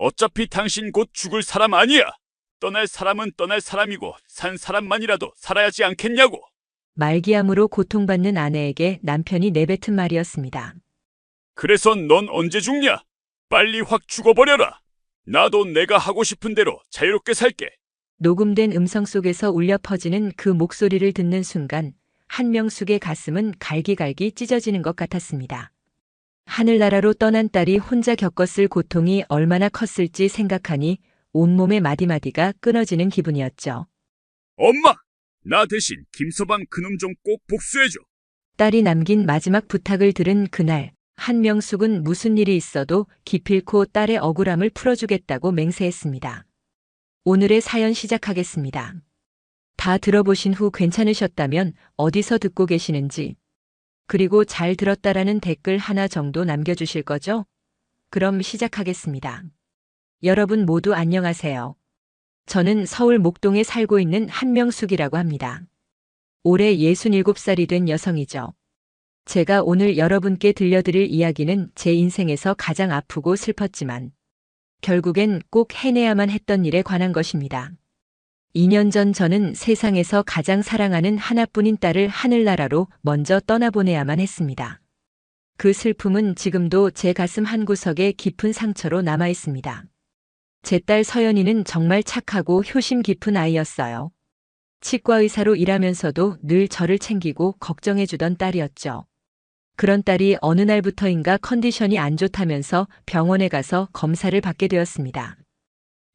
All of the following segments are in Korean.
어차피 당신 곧 죽을 사람 아니야. 떠날 사람은 떠날 사람이고 산 사람만이라도 살아야지 않겠냐고. 말기암으로 고통받는 아내에게 남편이 내뱉은 말이었습니다. 그래서 넌 언제 죽냐? 빨리 확 죽어버려라. 나도 내가 하고 싶은 대로 자유롭게 살게. 녹음된 음성 속에서 울려 퍼지는 그 목소리를 듣는 순간 한명숙의 가슴은 갈기갈기 찢어지는 것 같았습니다. 하늘나라로 떠난 딸이 혼자 겪었을 고통이 얼마나 컸을지 생각하니 온몸의 마디마디가 끊어지는 기분이었죠. 엄마! 나 대신 김서방 그놈 좀 꼭 복수해줘. 딸이 남긴 마지막 부탁을 들은 그날, 한명숙은 무슨 일이 있어도 기필코 딸의 억울함을 풀어주겠다고 맹세했습니다. 오늘의 사연 시작하겠습니다. 다 들어보신 후 괜찮으셨다면 어디서 듣고 계시는지, 그리고 잘 들었다라는 댓글 하나 정도 남겨주실 거죠? 그럼 시작하겠습니다. 여러분 모두 안녕하세요. 저는 서울 목동에 살고 있는 한명숙이라고 합니다. 올해 67살이 된 여성이죠. 제가 오늘 여러분께 들려드릴 이야기는 제 인생에서 가장 아프고 슬펐지만 결국엔 꼭 해내야만 했던 일에 관한 것입니다. 2년 전 저는 세상에서 가장 사랑하는 하나뿐인 딸을 하늘나라로 먼저 떠나보내야만 했습니다. 그 슬픔은 지금도 제 가슴 한구석에 깊은 상처로 남아 있습니다. 제 딸 서연이는 정말 착하고 효심 깊은 아이였어요. 치과의사로 일하면서도 늘 저를 챙기고 걱정해주던 딸이었죠. 그런 딸이 어느 날부터인가 컨디션이 안 좋다면서 병원에 가서 검사를 받게 되었습니다.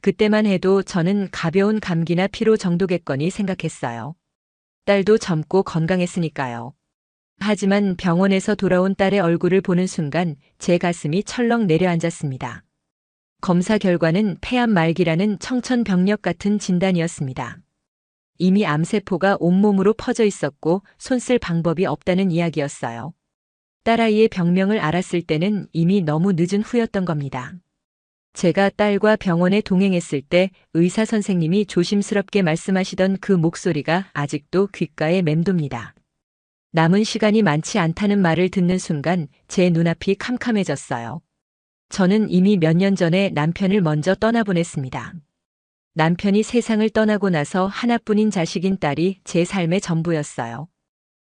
그때만 해도 저는 가벼운 감기나 피로 정도겠거니 생각했어요. 딸도 젊고 건강했으니까요. 하지만 병원에서 돌아온 딸의 얼굴을 보는 순간 제 가슴이 철렁 내려앉았습니다. 검사 결과는 폐암 말기라는 청천벽력 같은 진단이었습니다. 이미 암세포가 온몸으로 퍼져 있었고 손 쓸 방법이 없다는 이야기였어요. 딸아이의 병명을 알았을 때는 이미 너무 늦은 후였던 겁니다. 제가 딸과 병원에 동행했을 때 의사 선생님이 조심스럽게 말씀하시던 그 목소리가 아직도 귓가에 맴돕니다. 남은 시간이 많지 않다는 말을 듣는 순간 제 눈앞이 캄캄해졌어요. 저는 이미 몇 년 전에 남편을 먼저 떠나보냈습니다. 남편이 세상을 떠나고 나서 하나뿐인 자식인 딸이 제 삶의 전부였어요.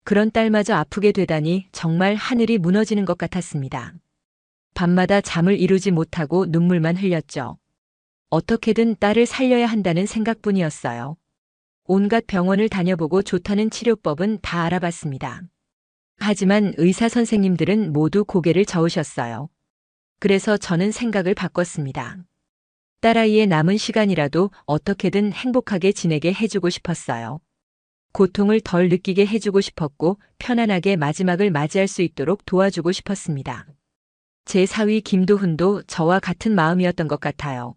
그런 딸마저 아프게 되다니 정말 하늘이 무너지는 것 같았습니다. 밤마다 잠을 이루지 못하고 눈물만 흘렸죠. 어떻게든 딸을 살려야 한다는 생각뿐이었어요. 온갖 병원을 다녀보고 좋다는 치료법은 다 알아봤습니다. 하지만 의사 선생님들은 모두 고개를 저으셨어요. 그래서 저는 생각을 바꿨습니다. 딸아이의 남은 시간이라도 어떻게든 행복하게 지내게 해주고 싶었어요. 고통을 덜 느끼게 해주고 싶었고 편안하게 마지막을 맞이할 수 있도록 도와주고 싶었습니다. 제 사위 김도훈도 저와 같은 마음이었던 것 같아요.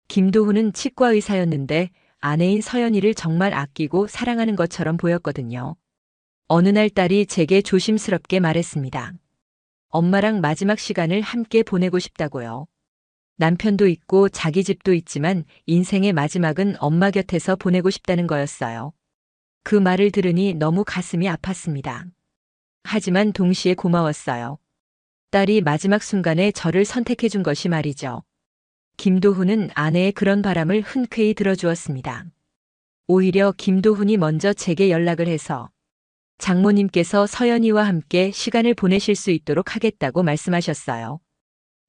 김도훈은 치과 의사였는데 아내인 서연이를 정말 아끼고 사랑하는 것처럼 보였거든요. 어느 날 딸이 제게 조심스럽게 말했습니다. 엄마랑 마지막 시간을 함께 보내고 싶다고요. 남편도 있고 자기 집도 있지만 인생의 마지막은 엄마 곁에서 보내고 싶다는 거였어요. 그 말을 들으니 너무 가슴이 아팠습니다. 하지만 동시에 고마웠어요. 딸이 마지막 순간에 저를 선택해 준 것이 말이죠. 김도훈은 아내의 그런 바람을 흔쾌히 들어주었습니다. 오히려 김도훈이 먼저 제게 연락을 해서 장모님께서 서연이와 함께 시간을 보내실 수 있도록 하겠다고 말씀하셨어요.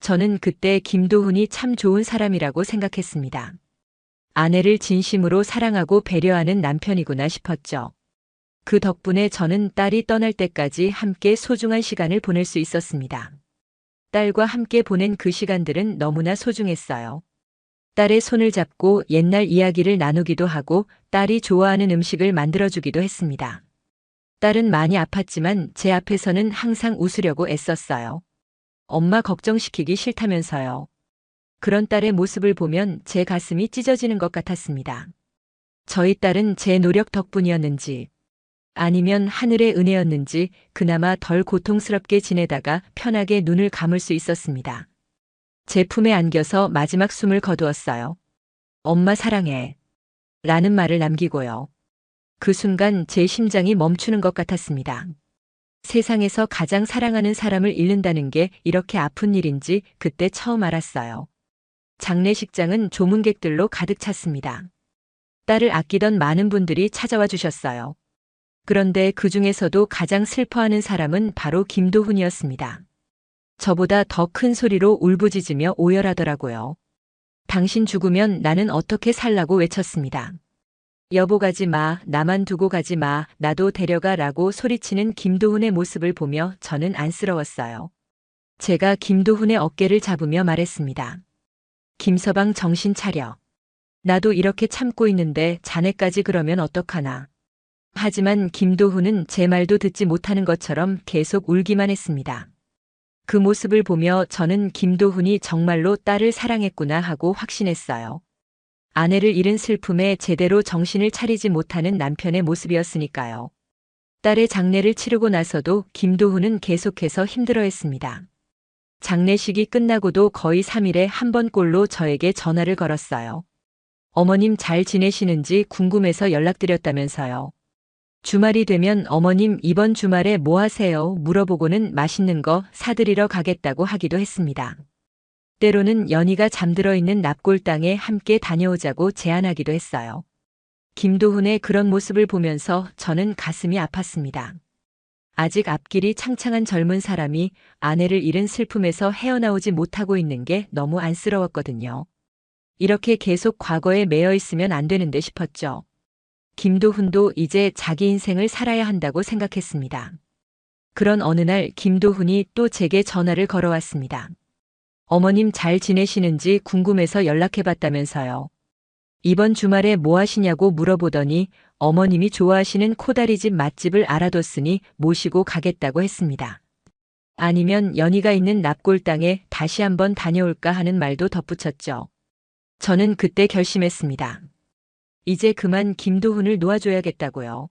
저는 그때 김도훈이 참 좋은 사람이라고 생각했습니다. 아내를 진심으로 사랑하고 배려하는 남편이구나 싶었죠. 그 덕분에 저는 딸이 떠날 때까지 함께 소중한 시간을 보낼 수 있었습니다. 딸과 함께 보낸 그 시간들은 너무나 소중했어요. 딸의 손을 잡고 옛날 이야기를 나누기도 하고 딸이 좋아하는 음식을 만들어주기도 했습니다. 딸은 많이 아팠지만 제 앞에서는 항상 웃으려고 애썼어요. 엄마 걱정시키기 싫다면서요. 그런 딸의 모습을 보면 제 가슴이 찢어지는 것 같았습니다. 저희 딸은 제 노력 덕분이었는지 아니면 하늘의 은혜였는지 그나마 덜 고통스럽게 지내다가 편하게 눈을 감을 수 있었습니다. 제 품에 안겨서 마지막 숨을 거두었어요. 엄마 사랑해. 라는 말을 남기고요. 그 순간 제 심장이 멈추는 것 같았습니다. 세상에서 가장 사랑하는 사람을 잃는다는 게 이렇게 아픈 일인지 그때 처음 알았어요. 장례식장은 조문객들로 가득 찼습니다. 딸을 아끼던 많은 분들이 찾아와 주셨어요. 그런데 그 중에서도 가장 슬퍼하는 사람은 바로 김도훈이었습니다. 저보다 더 큰 소리로 울부짖으며 오열하더라고요. 당신 죽으면 나는 어떻게 살라고 외쳤습니다. 여보 가지 마, 나만 두고 가지 마, 나도 데려가 라고 소리치는 김도훈의 모습을 보며 저는 안쓰러웠어요. 제가 김도훈의 어깨를 잡으며 말했습니다. 김서방 정신 차려. 나도 이렇게 참고 있는데 자네까지 그러면 어떡하나. 하지만 김도훈은 제 말도 듣지 못하는 것처럼 계속 울기만 했습니다. 그 모습을 보며 저는 김도훈이 정말로 딸을 사랑했구나 하고 확신했어요. 아내를 잃은 슬픔에 제대로 정신을 차리지 못하는 남편의 모습이었으니까요. 딸의 장례를 치르고 나서도 김도훈은 계속해서 힘들어했습니다. 장례식이 끝나고도 거의 3일에 한 번꼴로 저에게 전화를 걸었어요. 어머님 잘 지내시는지 궁금해서 연락드렸다면서요. 주말이 되면 어머님 이번 주말에 뭐 하세요? 물어보고는 맛있는 거 사드리러 가겠다고 하기도 했습니다. 때로는 연희가 잠들어 있는 납골당에 함께 다녀오자고 제안하기도 했어요. 김도훈의 그런 모습을 보면서 저는 가슴이 아팠습니다. 아직 앞길이 창창한 젊은 사람이 아내를 잃은 슬픔에서 헤어나오지 못하고 있는 게 너무 안쓰러웠거든요. 이렇게 계속 과거에 매여 있으면 안 되는데 싶었죠. 김도훈도 이제 자기 인생을 살아야 한다고 생각했습니다. 그런 어느 날 김도훈이 또 제게 전화를 걸어왔습니다. 어머님 잘 지내시는지 궁금해서 연락해봤다면서요. 이번 주말에 뭐 하시냐고 물어보더니 어머님이 좋아하시는 코다리집 맛집을 알아뒀으니 모시고 가겠다고 했습니다. 아니면 연희가 있는 납골당에 다시 한번 다녀올까 하는 말도 덧붙였죠. 저는 그때 결심했습니다. 이제 그만 김도훈을 놓아줘야겠다고요.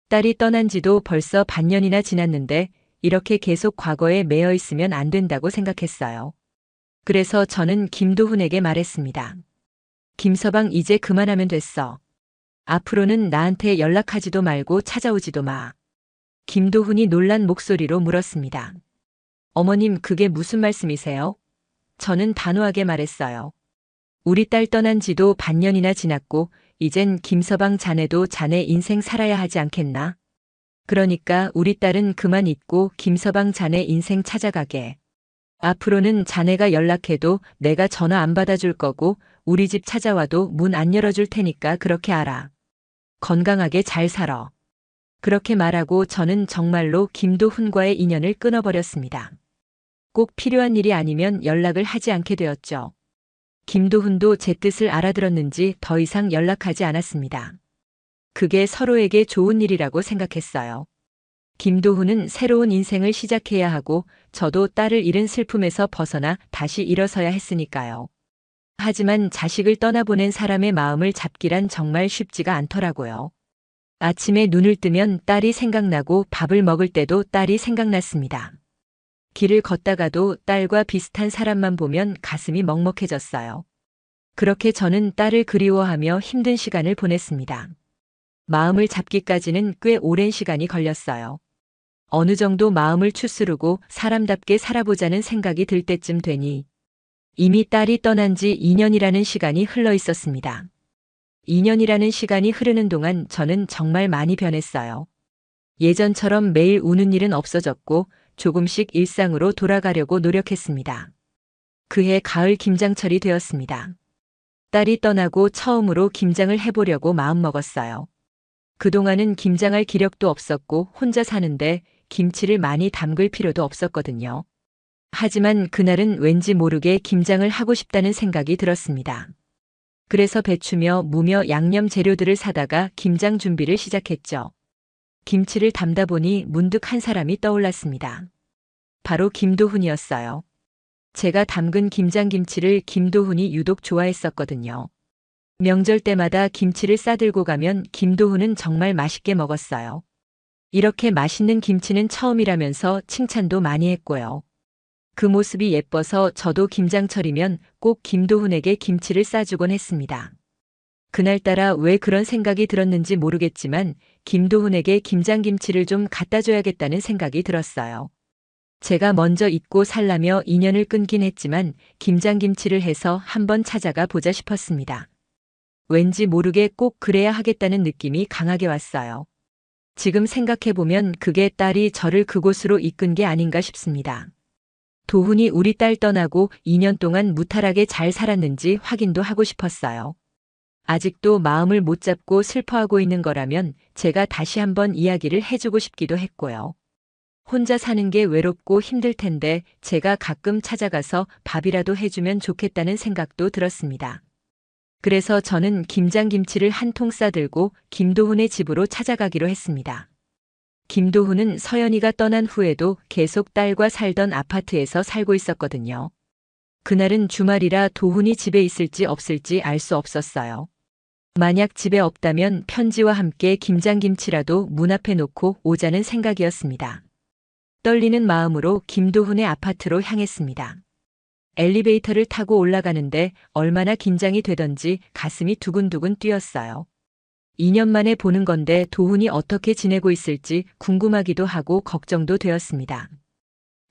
딸이 떠난 지도 벌써 반년이나 지났는데 이렇게 계속 과거에 매여 있으면 안 된다고 생각했어요. 그래서 저는 김도훈에게 말했습니다. 김서방 이제 그만하면 됐어. 앞으로는 나한테 연락하지도 말고 찾아오지도 마. 김도훈이 놀란 목소리로 물었습니다. 어머님 그게 무슨 말씀이세요? 저는 단호하게 말했어요. 우리 딸 떠난 지도 반년이나 지났고 이젠 김서방 자네도 자네 인생 살아야 하지 않겠나? 그러니까 우리 딸은 그만 잊고 김서방 자네 인생 찾아가게. 앞으로는 자네가 연락해도 내가 전화 안 받아줄 거고 우리 집 찾아와도 문 안 열어줄 테니까 그렇게 알아. 건강하게 잘 살아. 그렇게 말하고 저는 정말로 김도훈과의 인연을 끊어버렸습니다. 꼭 필요한 일이 아니면 연락을 하지 않게 되었죠. 김도훈도 제 뜻을 알아들었는지 더 이상 연락하지 않았습니다. 그게 서로에게 좋은 일이라고 생각했어요. 김도훈은 새로운 인생을 시작해야 하고 저도 딸을 잃은 슬픔에서 벗어나 다시 일어서야 했으니까요. 하지만 자식을 떠나보낸 사람의 마음을 잡기란 정말 쉽지가 않더라고요. 아침에 눈을 뜨면 딸이 생각나고 밥을 먹을 때도 딸이 생각났습니다. 길을 걷다가도 딸과 비슷한 사람만 보면 가슴이 먹먹해졌어요. 그렇게 저는 딸을 그리워하며 힘든 시간을 보냈습니다. 마음을 잡기까지는 꽤 오랜 시간이 걸렸어요. 어느 정도 마음을 추스르고 사람답게 살아보자는 생각이 들 때쯤 되니 이미 딸이 떠난 지 2년이라는 시간이 흘러 있었습니다. 2년이라는 시간이 흐르는 동안 저는 정말 많이 변했어요. 예전처럼 매일 우는 일은 없어졌고 조금씩 일상으로 돌아가려고 노력했습니다. 그해 가을 김장철이 되었습니다. 딸이 떠나고 처음으로 김장을 해보려고 마음먹었어요. 그동안은 김장할 기력도 없었고 혼자 사는데 김치를 많이 담글 필요도 없었거든요. 하지만 그날은 왠지 모르게 김장을 하고 싶다는 생각이 들었습니다. 그래서 배추며 무며 양념 재료들을 사다가 김장 준비를 시작했죠. 김치를 담다 보니 문득 한 사람이 떠올랐습니다. 바로 김도훈이었어요. 제가 담근 김장김치를 김도훈이 유독 좋아했었거든요. 명절 때마다 김치를 싸들고 가면 김도훈은 정말 맛있게 먹었어요. 이렇게 맛있는 김치는 처음이라면서 칭찬도 많이 했고요. 그 모습이 예뻐서 저도 김장철이면 꼭 김도훈에게 김치를 싸주곤 했습니다. 그날따라 왜 그런 생각이 들었는지 모르겠지만 김도훈에게 김장김치를 좀 갖다 줘야겠다는 생각이 들었어요. 제가 먼저 잊고 살라며 인연을 끊긴 했지만 김장김치를 해서 한번 찾아가 보자 싶었습니다. 왠지 모르게 꼭 그래야 하겠다는 느낌이 강하게 왔어요. 지금 생각해보면 그게 딸이 저를 그곳으로 이끈 게 아닌가 싶습니다. 도훈이 우리 딸 떠나고 2년 동안 무탈하게 잘 살았는지 확인도 하고 싶었어요. 아직도 마음을 못 잡고 슬퍼하고 있는 거라면 제가 다시 한번 이야기를 해주고 싶기도 했고요. 혼자 사는 게 외롭고 힘들 텐데 제가 가끔 찾아가서 밥이라도 해주면 좋겠다는 생각도 들었습니다. 그래서 저는 김장김치를 한 통 싸들고 김도훈의 집으로 찾아가기로 했습니다. 김도훈은 서연이가 떠난 후에도 계속 딸과 살던 아파트에서 살고 있었거든요. 그날은 주말이라 도훈이 집에 있을지 없을지 알 수 없었어요. 만약 집에 없다면 편지와 함께 김장김치라도 문 앞에 놓고 오자는 생각이었습니다. 떨리는 마음으로 김도훈의 아파트로 향했습니다. 엘리베이터를 타고 올라가는데 얼마나 긴장이 되던지 가슴이 두근두근 뛰었어요. 2년 만에 보는 건데 도훈이 어떻게 지내고 있을지 궁금하기도 하고 걱정도 되었습니다.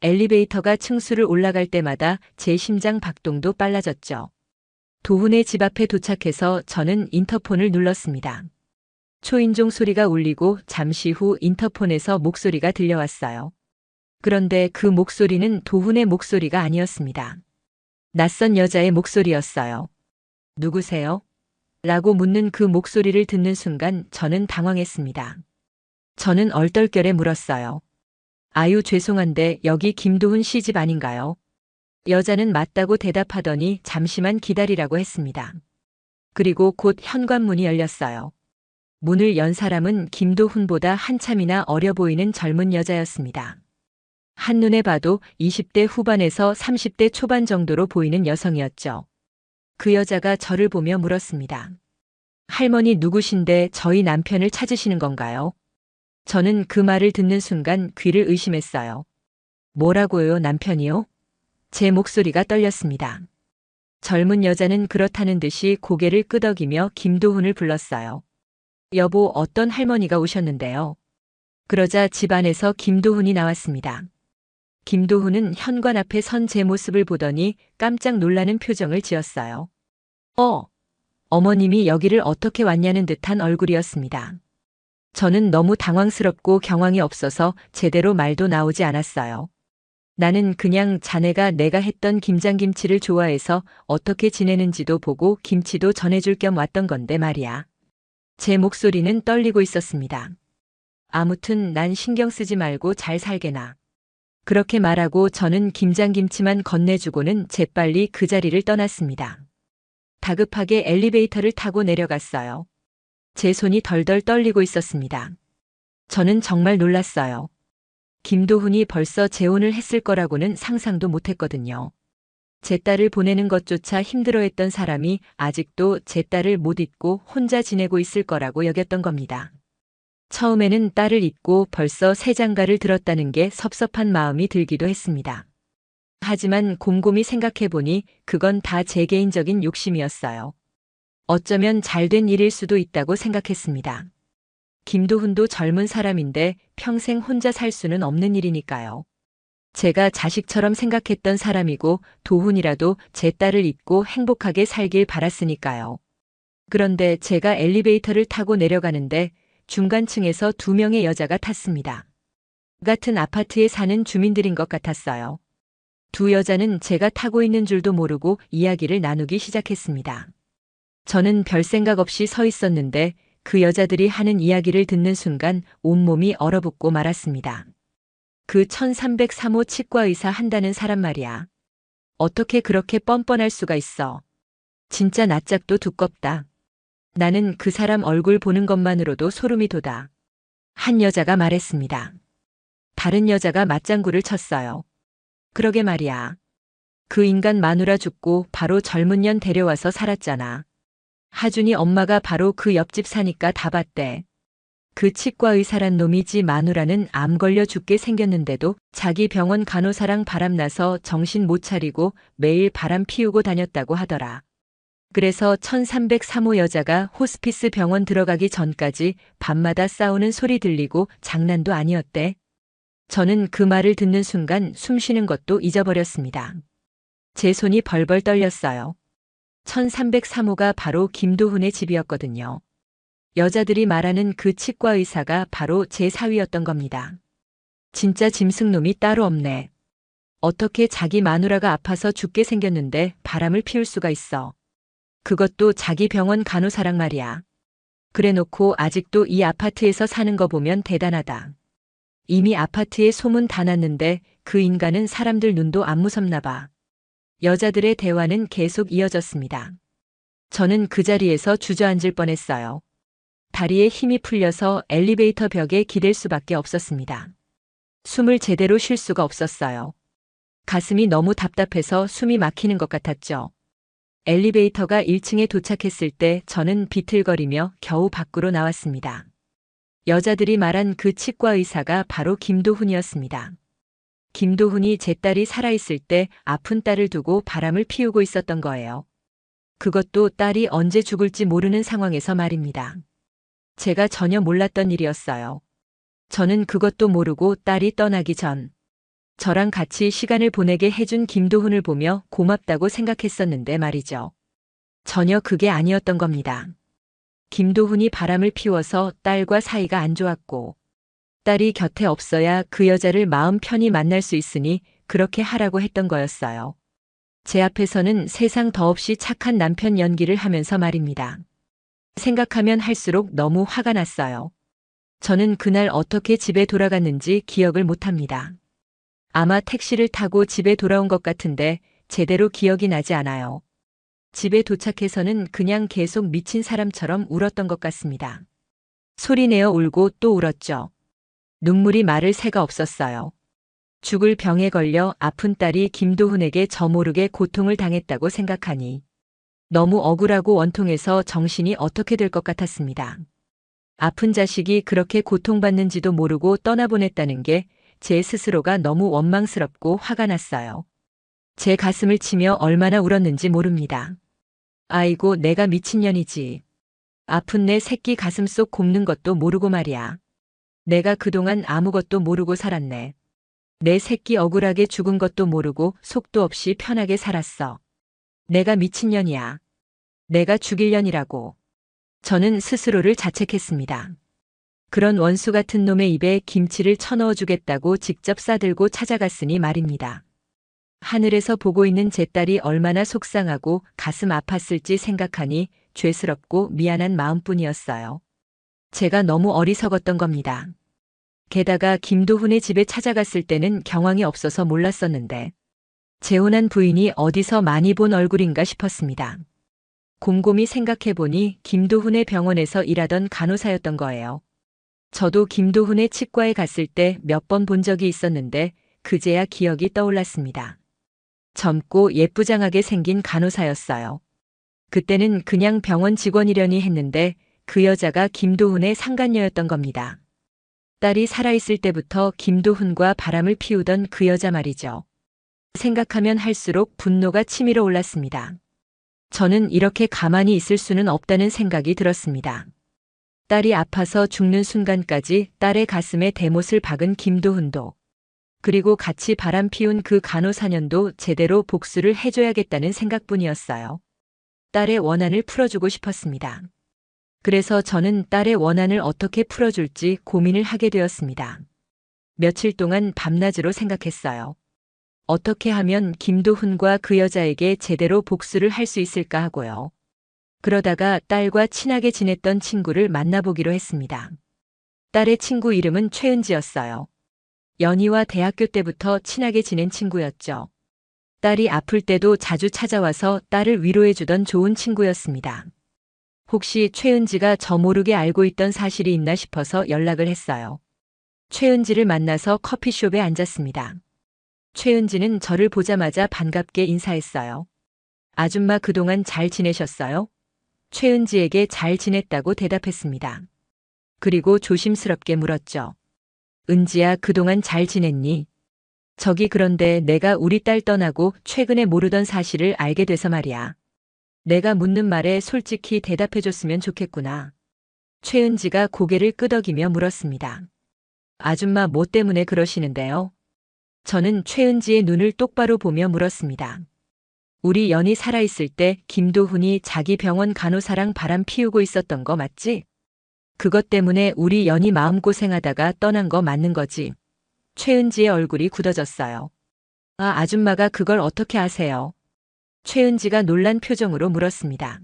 엘리베이터가 층수를 올라갈 때마다 제 심장 박동도 빨라졌죠. 도훈의 집 앞에 도착해서 저는 인터폰을 눌렀습니다. 초인종 소리가 울리고 잠시 후 인터폰에서 목소리가 들려왔어요. 그런데 그 목소리는 도훈의 목소리가 아니었습니다. 낯선 여자의 목소리였어요. 누구세요? 라고 묻는 그 목소리를 듣는 순간 저는 당황했습니다. 저는 얼떨결에 물었어요. 아유, 죄송한데 여기 김도훈 씨 집 아닌가요? 여자는 맞다고 대답하더니 잠시만 기다리라고 했습니다. 그리고 곧 현관문이 열렸어요. 문을 연 사람은 김도훈보다 한참이나 어려 보이는 젊은 여자였습니다. 한눈에 봐도 20대 후반에서 30대 초반 정도로 보이는 여성이었죠. 그 여자가 저를 보며 물었습니다. 할머니 누구신데 저희 남편을 찾으시는 건가요? 저는 그 말을 듣는 순간 귀를 의심했어요. 뭐라고요, 남편이요? 제 목소리가 떨렸습니다. 젊은 여자는 그렇다는 듯이 고개를 끄덕이며 김도훈을 불렀어요. 여보, 어떤 할머니가 오셨는데요? 그러자 집 안에서 김도훈이 나왔습니다. 김도훈은 현관 앞에 선 제 모습을 보더니 깜짝 놀라는 표정을 지었어요. 어머님이 여기를 어떻게 왔냐는 듯한 얼굴이었습니다. 저는 너무 당황스럽고 경황이 없어서 제대로 말도 나오지 않았어요. 나는 그냥 자네가 내가 했던 김장김치를 좋아해서 어떻게 지내는지도 보고 김치도 전해줄 겸 왔던 건데 말이야. 제 목소리는 떨리고 있었습니다. 아무튼 난 신경 쓰지 말고 잘 살게나. 그렇게 말하고 저는 김장김치만 건네주고는 재빨리 그 자리를 떠났습니다. 다급하게 엘리베이터를 타고 내려갔어요. 제 손이 덜덜 떨리고 있었습니다. 저는 정말 놀랐어요. 김도훈이 벌써 재혼을 했을 거라고는 상상도 못했거든요. 제 딸을 보내는 것조차 힘들어했던 사람이 아직도 제 딸을 못 잊고 혼자 지내고 있을 거라고 여겼던 겁니다. 처음에는 딸을 잊고 벌써 새 장가를 들었다는 게 섭섭한 마음이 들기도 했습니다. 하지만 곰곰이 생각해보니 그건 다 제 개인적인 욕심이었어요. 어쩌면 잘된 일일 수도 있다고 생각했습니다. 김도훈도 젊은 사람인데 평생 혼자 살 수는 없는 일이니까요. 제가 자식처럼 생각했던 사람이고 도훈이라도 제 딸을 잊고 행복하게 살길 바랐으니까요. 그런데 제가 엘리베이터를 타고 내려가는데 중간층에서 2명의 여자가 탔습니다. 같은 아파트에 사는 주민들인 것 같았어요. 두 여자는 제가 타고 있는 줄도 모르고 이야기를 나누기 시작했습니다. 저는 별 생각 없이 서 있었는데 그 여자들이 하는 이야기를 듣는 순간 온몸이 얼어붙고 말았습니다. 그 1303호 치과의사 한다는 사람 말이야. 어떻게 그렇게 뻔뻔할 수가 있어. 진짜 낯짝도 두껍다. 나는 그 사람 얼굴 보는 것만으로도 소름이 돋아. 한 여자가 말했습니다. 다른 여자가 맞장구를 쳤어요. 그러게 말이야. 그 인간 마누라 죽고 바로 젊은 년 데려와서 살았잖아. 하준이 엄마가 바로 그 옆집 사니까 다 봤대. 그 치과 의사란 놈이지 마누라는 암 걸려 죽게 생겼는데도 자기 병원 간호사랑 바람나서 정신 못 차리고 매일 바람 피우고 다녔다고 하더라. 그래서 1303호 여자가 호스피스 병원 들어가기 전까지 밤마다 싸우는 소리 들리고 장난도 아니었대. 저는 그 말을 듣는 순간 숨 쉬는 것도 잊어버렸습니다. 제 손이 벌벌 떨렸어요. 1303호가 바로 김도훈의 집이었거든요. 여자들이 말하는 그 치과 의사가 바로 제 사위였던 겁니다. 진짜 짐승놈이 따로 없네. 어떻게 자기 마누라가 아파서 죽게 생겼는데 바람을 피울 수가 있어. 그것도 자기 병원 간호사랑 말이야. 그래놓고 아직도 이 아파트에서 사는 거 보면 대단하다. 이미 아파트에 소문 다 났는데 그 인간은 사람들 눈도 안 무섭나 봐. 여자들의 대화는 계속 이어졌습니다. 저는 그 자리에서 주저앉을 뻔했어요. 다리에 힘이 풀려서 엘리베이터 벽에 기댈 수밖에 없었습니다. 숨을 제대로 쉴 수가 없었어요. 가슴이 너무 답답해서 숨이 막히는 것 같았죠. 엘리베이터가 1층에 도착했을 때 저는 비틀거리며 겨우 밖으로 나왔습니다. 여자들이 말한 그 치과 의사가 바로 김도훈이었습니다. 김도훈이 제 딸이 살아있을 때 아픈 딸을 두고 바람을 피우고 있었던 거예요. 그것도 딸이 언제 죽을지 모르는 상황에서 말입니다. 제가 전혀 몰랐던 일이었어요. 저는 그것도 모르고 딸이 떠나기 전 저랑 같이 시간을 보내게 해준 김도훈을 보며 고맙다고 생각했었는데 말이죠. 전혀 그게 아니었던 겁니다. 김도훈이 바람을 피워서 딸과 사이가 안 좋았고 딸이 곁에 없어야 그 여자를 마음 편히 만날 수 있으니 그렇게 하라고 했던 거였어요. 제 앞에서는 세상 더없이 착한 남편 연기를 하면서 말입니다. 생각하면 할수록 너무 화가 났어요. 저는 그날 어떻게 집에 돌아갔는지 기억을 못합니다. 아마 택시를 타고 집에 돌아온 것 같은데 제대로 기억이 나지 않아요. 집에 도착해서는 그냥 계속 미친 사람처럼 울었던 것 같습니다. 소리내어 울고 또 울었죠. 눈물이 마를 새가 없었어요. 죽을 병에 걸려 아픈 딸이 김도훈에게 저 모르게 고통을 당했다고 생각하니 너무 억울하고 원통해서 정신이 어떻게 될 것 같았습니다. 아픈 자식이 그렇게 고통받는지도 모르고 떠나보냈다는 게 제 스스로가 너무 원망스럽고 화가 났어요. 제 가슴을 치며 얼마나 울었는지 모릅니다. 아이고 내가 미친년이지. 아픈 내 새끼 가슴 속 곱는 것도 모르고 말이야. 내가 그동안 아무것도 모르고 살았네. 내 새끼 억울하게 죽은 것도 모르고 속도 없이 편하게 살았어. 내가 미친년이야. 내가 죽일 년이라고. 저는 스스로를 자책했습니다. 그런 원수 같은 놈의 입에 김치를 쳐넣어 주겠다고 직접 싸들고 찾아갔으니 말입니다. 하늘에서 보고 있는 제 딸이 얼마나 속상하고 가슴 아팠을지 생각하니 죄스럽고 미안한 마음뿐이었어요. 제가 너무 어리석었던 겁니다. 게다가 김도훈의 집에 찾아갔을 때는 경황이 없어서 몰랐었는데 재혼한 부인이 어디서 많이 본 얼굴인가 싶었습니다. 곰곰이 생각해보니 김도훈의 병원에서 일하던 간호사였던 거예요. 저도 김도훈의 치과에 갔을 때 몇 번 본 적이 있었는데 그제야 기억이 떠올랐습니다. 젊고 예쁘장하게 생긴 간호사였어요. 그때는 그냥 병원 직원이려니 했는데 그 여자가 김도훈의 상간녀였던 겁니다. 딸이 살아있을 때부터 김도훈과 바람을 피우던 그 여자 말이죠. 생각하면 할수록 분노가 치밀어 올랐습니다. 저는 이렇게 가만히 있을 수는 없다는 생각이 들었습니다. 딸이 아파서 죽는 순간까지 딸의 가슴에 대못을 박은 김도훈도 그리고 같이 바람 피운 그 간호사년도 제대로 복수를 해줘야겠다는 생각뿐이었어요. 딸의 원한을 풀어주고 싶었습니다. 그래서 저는 딸의 원한을 어떻게 풀어줄지 고민을 하게 되었습니다. 며칠 동안 밤낮으로 생각했어요. 어떻게 하면 김도훈과 그 여자에게 제대로 복수를 할 수 있을까 하고요. 그러다가 딸과 친하게 지냈던 친구를 만나보기로 했습니다. 딸의 친구 이름은 최은지였어요. 연희와 대학교 때부터 친하게 지낸 친구였죠. 딸이 아플 때도 자주 찾아와서 딸을 위로해주던 좋은 친구였습니다. 혹시 최은지가 저 모르게 알고 있던 사실이 있나 싶어서 연락을 했어요. 최은지를 만나서 커피숍에 앉았습니다. 최은지는 저를 보자마자 반갑게 인사했어요. 아줌마 그동안 잘 지내셨어요? 최은지에게 잘 지냈다고 대답했습니다. 그리고 조심스럽게 물었죠. 은지야 그동안 잘 지냈니? 저기 그런데 내가 우리 딸 떠나고 최근에 모르던 사실을 알게 돼서 말이야. 내가 묻는 말에 솔직히 대답해줬으면 좋겠구나. 최은지가 고개를 끄덕이며 물었습니다. 아줌마 뭐 때문에 그러시는데요? 저는 최은지의 눈을 똑바로 보며 물었습니다. 우리 연이 살아있을 때 김도훈이 자기 병원 간호사랑 바람 피우고 있었던 거 맞지? 그것 때문에 우리 연이 마음고생하다가 떠난 거 맞는 거지. 최은지의 얼굴이 굳어졌어요. 아, 아줌마가 그걸 어떻게 아세요? 최은지가 놀란 표정으로 물었습니다.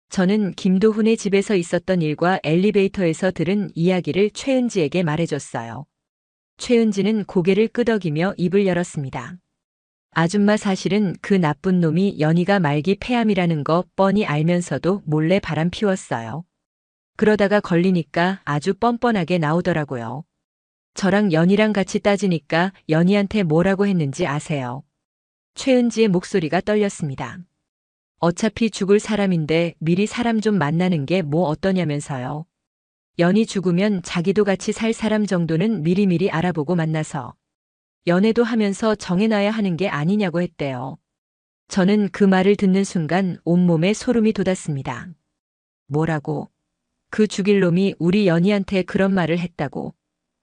저는 김도훈의 집에서 있었던 일과 엘리베이터에서 들은 이야기를 최은지에게 말해줬어요. 최은지는 고개를 끄덕이며 입을 열었습니다. 아줌마 사실은 그 나쁜 놈이 연희가 말기 폐암이라는 거 뻔히 알면서도 몰래 바람 피웠어요. 그러다가 걸리니까 아주 뻔뻔하게 나오더라고요. 저랑 연희랑 같이 따지니까 연희한테 뭐라고 했는지 아세요? 최은지의 목소리가 떨렸습니다. 어차피 죽을 사람인데 미리 사람 좀 만나는 게 뭐 어떠냐면서요. 연희 죽으면 자기도 같이 살 사람 정도는 미리미리 알아보고 만나서 연애도 하면서 정해놔야 하는 게 아니냐고 했대요. 저는 그 말을 듣는 순간 온몸에 소름이 돋았습니다. 뭐라고? 그 죽일 놈이 우리 연희한테 그런 말을 했다고.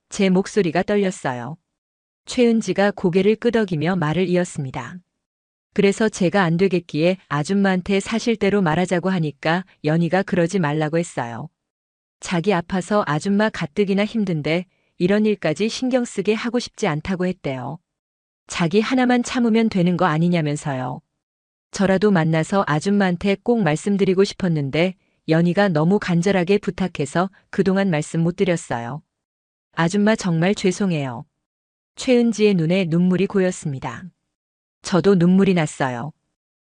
제 목소리가 떨렸어요. 최은지가 고개를 끄덕이며 말을 이었습니다. 그래서 제가 안 되겠기에 아줌마한테 사실대로 말하자고 하니까 연희가 그러지 말라고 했어요. 자기 아파서 아줌마 가뜩이나 힘든데 이런 일까지 신경 쓰게 하고 싶지 않다고 했대요. 자기 하나만 참으면 되는 거 아니냐면서요. 저라도 만나서 아줌마한테 꼭 말씀드리고 싶었는데 연희가 너무 간절하게 부탁해서 그동안 말씀 못 드렸어요. 아줌마 정말 죄송해요. 최은지의 눈에 눈물이 고였습니다. 저도 눈물이 났어요.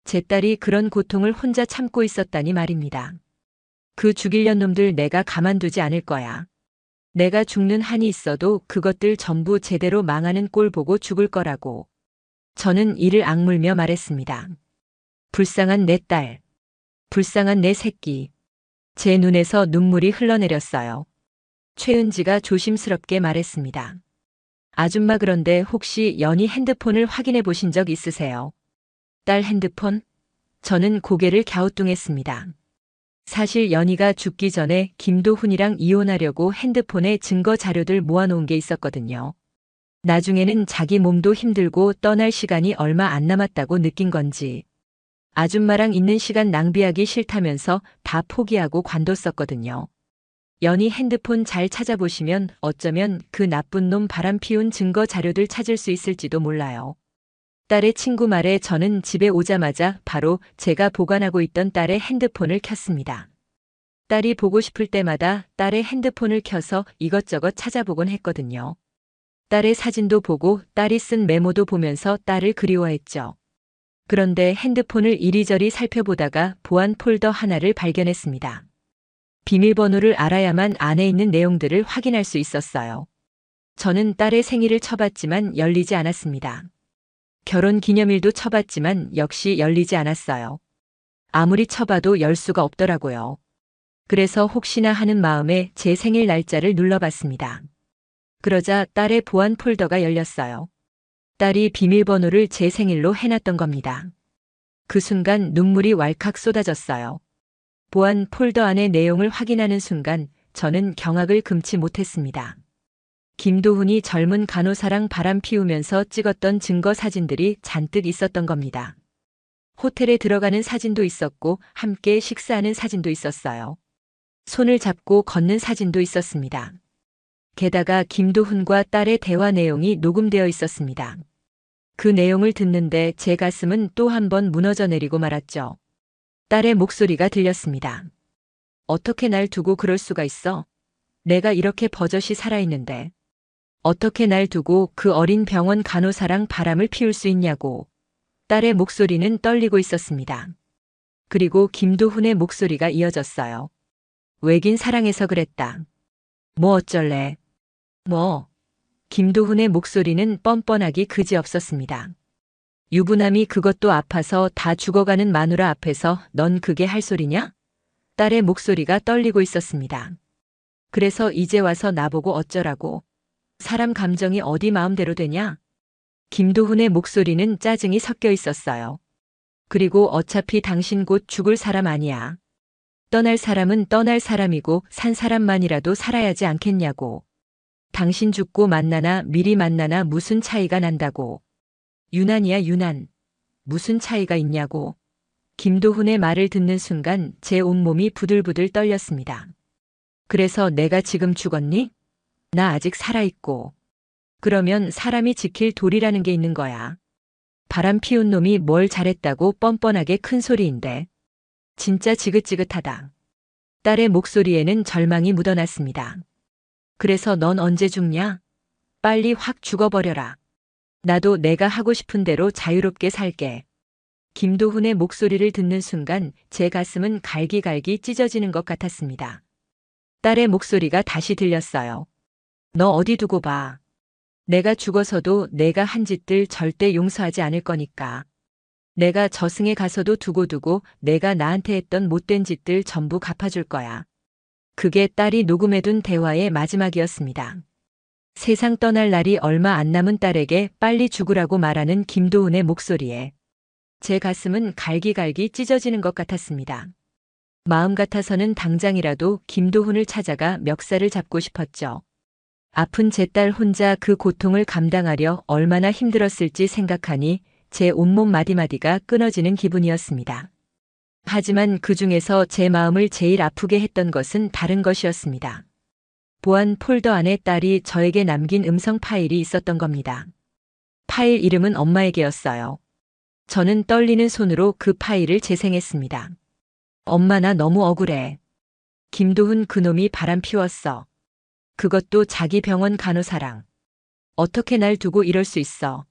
제 딸이 그런 고통을 혼자 참고 있었다니 말입니다. 그 죽이려는 놈들 내가 가만두지 않을 거야. 내가 죽는 한이 있어도 그것들 전부 제대로 망하는 꼴 보고 죽을 거라고. 저는 이를 악물며 말했습니다. 불쌍한 내 딸. 불쌍한 내 새끼. 제 눈에서 눈물이 흘러내렸어요. 최은지가 조심스럽게 말했습니다. 아줌마 그런데 혹시 연희 핸드폰을 확인해 보신 적 있으세요? 딸 핸드폰? 저는 고개를 갸우뚱했습니다. 사실 연희가 죽기 전에 김도훈이랑 이혼하려고 핸드폰에 증거 자료들 모아놓은 게 있었거든요. 나중에는 자기 몸도 힘들고 떠날 시간이 얼마 안 남았다고 느낀 건지 아줌마랑 있는 시간 낭비하기 싫다면서 다 포기하고 관뒀었거든요. 연희 핸드폰 잘 찾아보시면 어쩌면 그 나쁜 놈 바람 피운 증거 자료들 찾을 수 있을지도 몰라요. 딸의 친구 말에 저는 집에 오자마자 바로 제가 보관하고 있던 딸의 핸드폰을 켰습니다. 딸이 보고 싶을 때마다 딸의 핸드폰을 켜서 이것저것 찾아보곤 했거든요. 딸의 사진도 보고 딸이 쓴 메모도 보면서 딸을 그리워했죠. 그런데 핸드폰을 이리저리 살펴보다가 보안 폴더 하나를 발견했습니다. 비밀번호를 알아야만 안에 있는 내용들을 확인할 수 있었어요. 저는 딸의 생일을 쳐봤지만 열리지 않았습니다. 결혼 기념일도 쳐봤지만 역시 열리지 않았어요. 아무리 쳐봐도 열 수가 없더라고요. 그래서 혹시나 하는 마음에 제 생일 날짜를 눌러봤습니다. 그러자 딸의 보안 폴더가 열렸어요. 딸이 비밀번호를 제 생일로 해놨던 겁니다. 그 순간 눈물이 왈칵 쏟아졌어요. 보안 폴더 안의 내용을 확인하는 순간 저는 경악을 금치 못했습니다. 김도훈이 젊은 간호사랑 바람 피우면서 찍었던 증거 사진들이 잔뜩 있었던 겁니다. 호텔에 들어가는 사진도 있었고 함께 식사하는 사진도 있었어요. 손을 잡고 걷는 사진도 있었습니다. 게다가 김도훈과 딸의 대화 내용이 녹음되어 있었습니다. 그 내용을 듣는데 제 가슴은 또 한 번 무너져 내리고 말았죠. 딸의 목소리가 들렸습니다. 어떻게 날 두고 그럴 수가 있어? 내가 이렇게 버젓이 살아있는데. 어떻게 날 두고 그 어린 병원 간호사랑 바람을 피울 수 있냐고. 딸의 목소리는 떨리고 있었습니다. 그리고 김도훈의 목소리가 이어졌어요. 왜긴 사랑해서 그랬다. 뭐 어쩔래. 뭐. 김도훈의 목소리는 뻔뻔하기 그지없었습니다. 유부남이 그것도 아파서 다 죽어가는 마누라 앞에서 넌 그게 할 소리냐? 딸의 목소리가 떨리고 있었습니다. 그래서 이제 와서 나보고 어쩌라고. 사람 감정이 어디 마음대로 되냐? 김도훈의 목소리는 짜증이 섞여 있었어요. 그리고 어차피 당신 곧 죽을 사람 아니야. 떠날 사람은 떠날 사람이고 산 사람만이라도 살아야지 않겠냐고. 당신 죽고 만나나 미리 만나나 무슨 차이가 난다고. 유난이야 유난. 무슨 차이가 있냐고. 김도훈의 말을 듣는 순간 제 온몸이 부들부들 떨렸습니다. 그래서 내가 지금 죽었니? 나 아직 살아있고. 그러면 사람이 지킬 도리라는 게 있는 거야. 바람 피운 놈이 뭘 잘했다고 뻔뻔하게 큰 소리인데. 진짜 지긋지긋하다. 딸의 목소리에는 절망이 묻어났습니다. 그래서 넌 언제 죽냐? 빨리 확 죽어버려라. 나도 내가 하고 싶은 대로 자유롭게 살게. 김도훈의 목소리를 듣는 순간 제 가슴은 갈기갈기 찢어지는 것 같았습니다. 딸의 목소리가 다시 들렸어요. 너 어디 두고 봐. 내가 죽어서도 내가 한 짓들 절대 용서하지 않을 거니까. 내가 저승에 가서도 두고두고 내가 나한테 했던 못된 짓들 전부 갚아줄 거야. 그게 딸이 녹음해둔 대화의 마지막이었습니다. 세상 떠날 날이 얼마 안 남은 딸에게 빨리 죽으라고 말하는 김도훈의 목소리에 제 가슴은 갈기갈기 찢어지는 것 같았습니다. 마음 같아서는 당장이라도 김도훈을 찾아가 멱살을 잡고 싶었죠. 아픈 제 딸 혼자 그 고통을 감당하려 얼마나 힘들었을지 생각하니 제 온몸 마디마디가 끊어지는 기분이었습니다. 하지만 그 중에서 제 마음을 제일 아프게 했던 것은 다른 것이었습니다. 보안 폴더 안에 딸이 저에게 남긴 음성 파일이 있었던 겁니다. 파일 이름은 엄마에게였어요. 저는 떨리는 손으로 그 파일을 재생했습니다. 엄마 나 너무 억울해. 김도훈 그놈이 바람 피웠어. 그것도 자기 병원 간호사랑. 어떻게 날 두고 이럴 수 있어.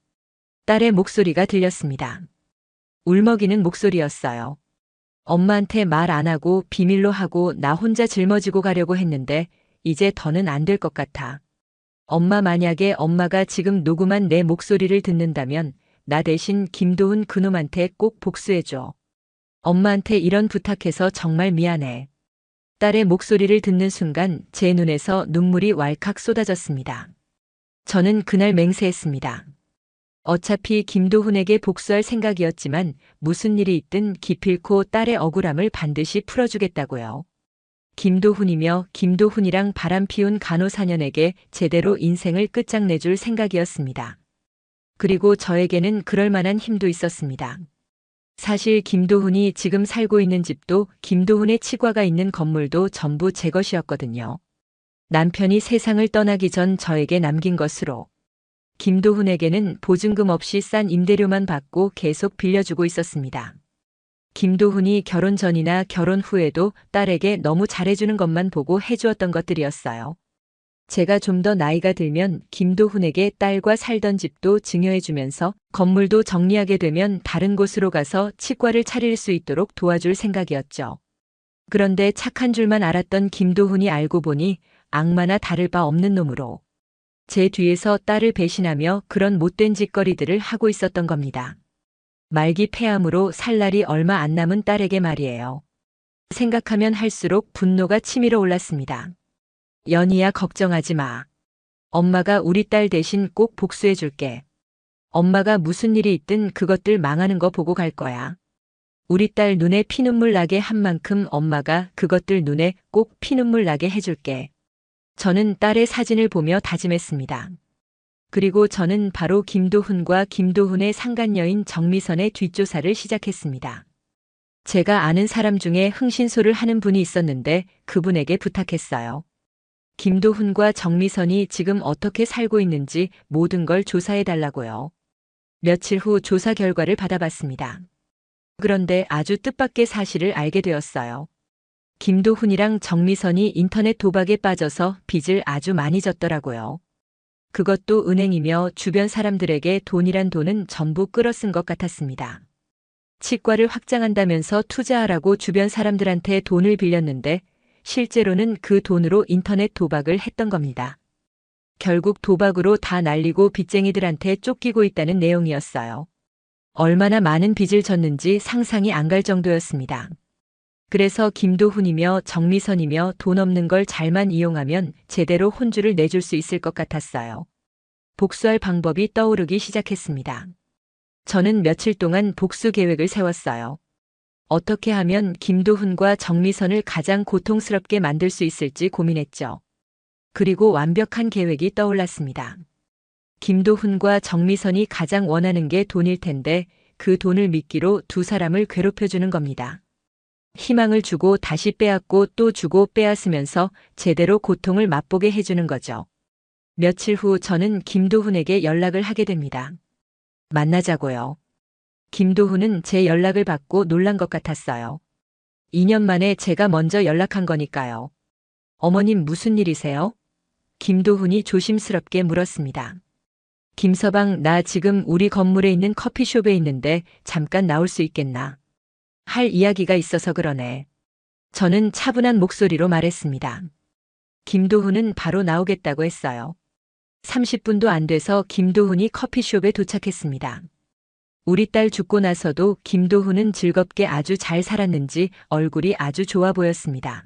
딸의 목소리가 들렸습니다. 울먹이는 목소리였어요. 엄마한테 말 안 하고 비밀로 하고 나 혼자 짊어지고 가려고 했는데 이제 더는 안 될 것 같아. 엄마 만약에 엄마가 지금 녹음한 내 목소리를 듣는다면 나 대신 김도훈 그놈한테 꼭 복수해줘. 엄마한테 이런 부탁해서 정말 미안해. 딸의 목소리를 듣는 순간 제 눈에서 눈물이 왈칵 쏟아졌습니다. 저는 그날 맹세했습니다. 어차피 김도훈에게 복수할 생각이었지만 무슨 일이 있든 기필코 딸의 억울함을 반드시 풀어주겠다고요. 김도훈이며 김도훈이랑 바람 피운 간호사년에게 제대로 인생을 끝장내줄 생각이었습니다. 그리고 저에게는 그럴 만한 힘도 있었습니다. 사실 김도훈이 지금 살고 있는 집도 김도훈의 치과가 있는 건물도 전부 제 것이었거든요. 남편이 세상을 떠나기 전 저에게 남긴 것으로. 김도훈에게는 보증금 없이 싼 임대료만 받고 계속 빌려주고 있었습니다. 김도훈이 결혼 전이나 결혼 후에도 딸에게 너무 잘해주는 것만 보고 해주었던 것들이었어요. 제가 좀 더 나이가 들면 김도훈에게 딸과 살던 집도 증여해주면서 건물도 정리하게 되면 다른 곳으로 가서 치과를 차릴 수 있도록 도와줄 생각이었죠. 그런데 착한 줄만 알았던 김도훈이 알고 보니 악마나 다를 바 없는 놈으로 제 뒤에서 딸을 배신하며 그런 못된 짓거리들을 하고 있었던 겁니다. 말기 폐암으로 살 날이 얼마 안 남은 딸에게 말이에요. 생각하면 할수록 분노가 치밀어 올랐습니다. 연희야 걱정하지 마. 엄마가 우리 딸 대신 꼭 복수해 줄게. 엄마가 무슨 일이 있든 그것들 망하는 거 보고 갈 거야. 우리 딸 눈에 피눈물 나게 한 만큼 엄마가 그것들 눈에 꼭 피눈물 나게 해줄게. 저는 딸의 사진을 보며 다짐했습니다. 그리고 저는 바로 김도훈과 김도훈의 상간녀인 정미선의 뒷조사를 시작했습니다. 제가 아는 사람 중에 흥신소를 하는 분이 있었는데 그분에게 부탁했어요. 김도훈과 정미선이 지금 어떻게 살고 있는지 모든 걸 조사해달라고요. 며칠 후 조사 결과를 받아봤습니다. 그런데 아주 뜻밖의 사실을 알게 되었어요. 김도훈이랑 정미선이 인터넷 도박에 빠져서 빚을 아주 많이 졌더라고요. 그것도 은행이며 주변 사람들에게 돈이란 돈은 전부 끌어쓴 것 같았습니다. 치과를 확장한다면서 투자하라고 주변 사람들한테 돈을 빌렸는데 실제로는 그 돈으로 인터넷 도박을 했던 겁니다. 결국 도박으로 다 날리고 빚쟁이들한테 쫓기고 있다는 내용이었어요. 얼마나 많은 빚을 졌는지 상상이 안 갈 정도였습니다. 그래서 김도훈이며 정미선이며 돈 없는 걸 잘만 이용하면 제대로 혼주를 내줄 수 있을 것 같았어요. 복수할 방법이 떠오르기 시작했습니다. 저는 며칠 동안 복수 계획을 세웠어요. 어떻게 하면 김도훈과 정미선을 가장 고통스럽게 만들 수 있을지 고민했죠. 그리고 완벽한 계획이 떠올랐습니다. 김도훈과 정미선이 가장 원하는 게 돈일 텐데 그 돈을 미끼로 두 사람을 괴롭혀주는 겁니다. 희망을 주고 다시 빼앗고 또 주고 빼앗으면서 제대로 고통을 맛보게 해주는 거죠. 며칠 후 저는 김도훈에게 연락을 하게 됩니다. 만나자고요. 김도훈은 제 연락을 받고 놀란 것 같았어요. 2년 만에 제가 먼저 연락한 거니까요. 어머님 무슨 일이세요? 김도훈이 조심스럽게 물었습니다. 김서방, 나 지금 우리 건물에 있는 커피숍에 있는데 잠깐 나올 수 있겠나? 할 이야기가 있어서 그러네. 저는 차분한 목소리로 말했습니다. 김도훈은 바로 나오겠다고 했어요. 30분도 안 돼서 김도훈이 커피숍에 도착했습니다. 우리 딸 죽고 나서도 김도훈은 즐겁게 아주 잘 살았는지 얼굴이 아주 좋아 보였습니다.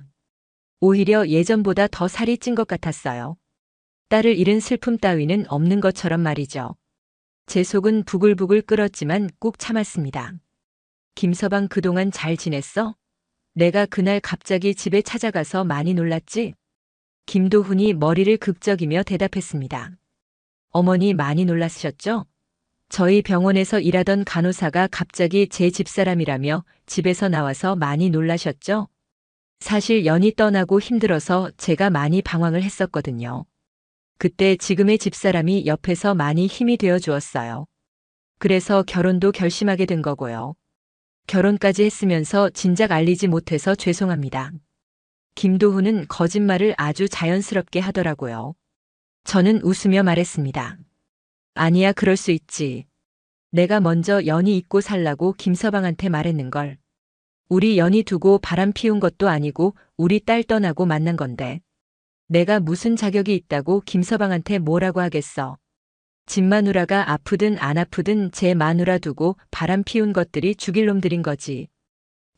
오히려 예전보다 더 살이 찐 것 같았어요. 딸을 잃은 슬픔 따위는 없는 것처럼 말이죠. 제 속은 부글부글 끓었지만 꾹 참았습니다. 김서방 그동안 잘 지냈어? 내가 그날 갑자기 집에 찾아가서 많이 놀랐지? 김도훈이 머리를 극적이며 대답했습니다. 어머니 많이 놀라셨죠? 저희 병원에서 일하던 간호사가 갑자기 제 집사람이라며 집에서 나와서 많이 놀라셨죠? 사실 연이 떠나고 힘들어서 제가 많이 방황을 했었거든요. 그때 지금의 집사람이 옆에서 많이 힘이 되어 주었어요. 그래서 결혼도 결심하게 된 거고요. 결혼까지 했으면서 진작 알리지 못해서 죄송합니다. 김도훈은 거짓말을 아주 자연스럽게 하더라고요. 저는 웃으며 말했습니다. 아니야, 그럴 수 있지. 내가 먼저 연희 잊고 살라고 김서방한테 말했는걸. 우리 연희 두고 바람 피운 것도 아니고 우리 딸 떠나고 만난 건데. 내가 무슨 자격이 있다고 김서방한테 뭐라고 하겠어. 집 마누라가 아프든 안 아프든 제 마누라 두고 바람 피운 것들이 죽일 놈들인 거지.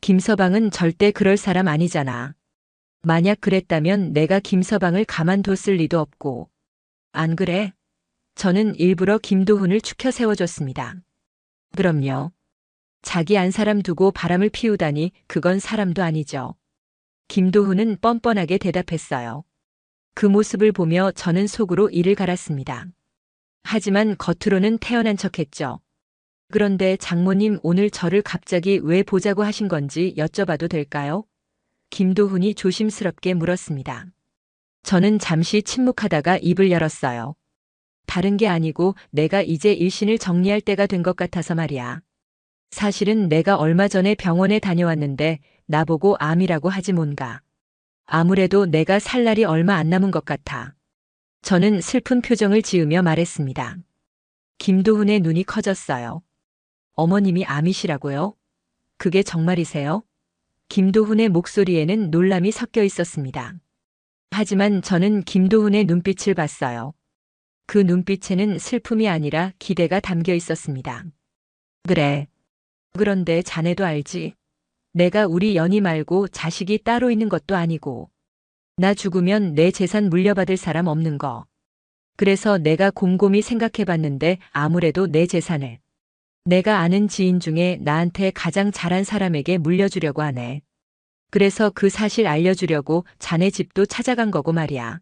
김서방은 절대 그럴 사람 아니잖아. 만약 그랬다면 내가 김서방을 가만뒀을 리도 없고. 안 그래? 저는 일부러 김도훈을 추켜 세워줬습니다. 그럼요. 자기 안 사람 두고 바람을 피우다니 그건 사람도 아니죠. 김도훈은 뻔뻔하게 대답했어요. 그 모습을 보며 저는 속으로 이를 갈았습니다. 하지만 겉으로는 태연한 척했죠. 그런데 장모님 오늘 저를 갑자기 왜 보자고 하신 건지 여쭤봐도 될까요? 김도훈이 조심스럽게 물었습니다. 저는 잠시 침묵하다가 입을 열었어요. 다른 게 아니고 내가 이제 일신을 정리할 때가 된 것 같아서 말이야. 사실은 내가 얼마 전에 병원에 다녀왔는데 나보고 암이라고 하지 뭔가. 아무래도 내가 살 날이 얼마 안 남은 것 같아. 저는 슬픈 표정을 지으며 말했습니다. 김도훈의 눈이 커졌어요. 어머님이 암이시라고요? 그게 정말이세요? 김도훈의 목소리에는 놀람이 섞여 있었습니다. 하지만 저는 김도훈의 눈빛을 봤어요. 그 눈빛에는 슬픔이 아니라 기대가 담겨 있었습니다. 그래. 그런데 자네도 알지? 내가 우리 연희 말고 자식이 따로 있는 것도 아니고. 나 죽으면 내 재산 물려받을 사람 없는 거. 그래서 내가 곰곰이 생각해봤는데 아무래도 내 재산을 내가 아는 지인 중에 나한테 가장 잘한 사람에게 물려주려고 하네. 그래서 그 사실 알려주려고 자네 집도 찾아간 거고 말이야.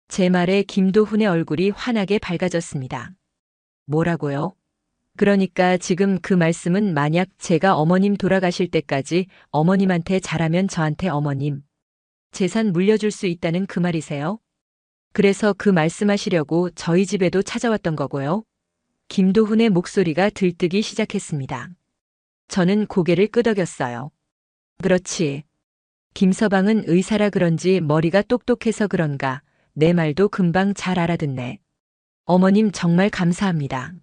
제 말에 김도훈의 얼굴이 환하게 밝아졌습니다. 뭐라고요? 그러니까 지금 그 말씀은 만약 제가 어머님 돌아가실 때까지 어머님한테 잘하면 저한테 어머님 재산 물려줄 수 있다는 그 말이세요? 그래서 그 말씀하시려고 저희 집에도 찾아왔던 거고요. 김도훈의 목소리가 들뜨기 시작했습니다. 저는 고개를 끄덕였어요. 그렇지. 김서방은 의사라 그런지 머리가 똑똑해서 그런가 내 말도 금방 잘 알아듣네. 어머님 정말 감사합니다.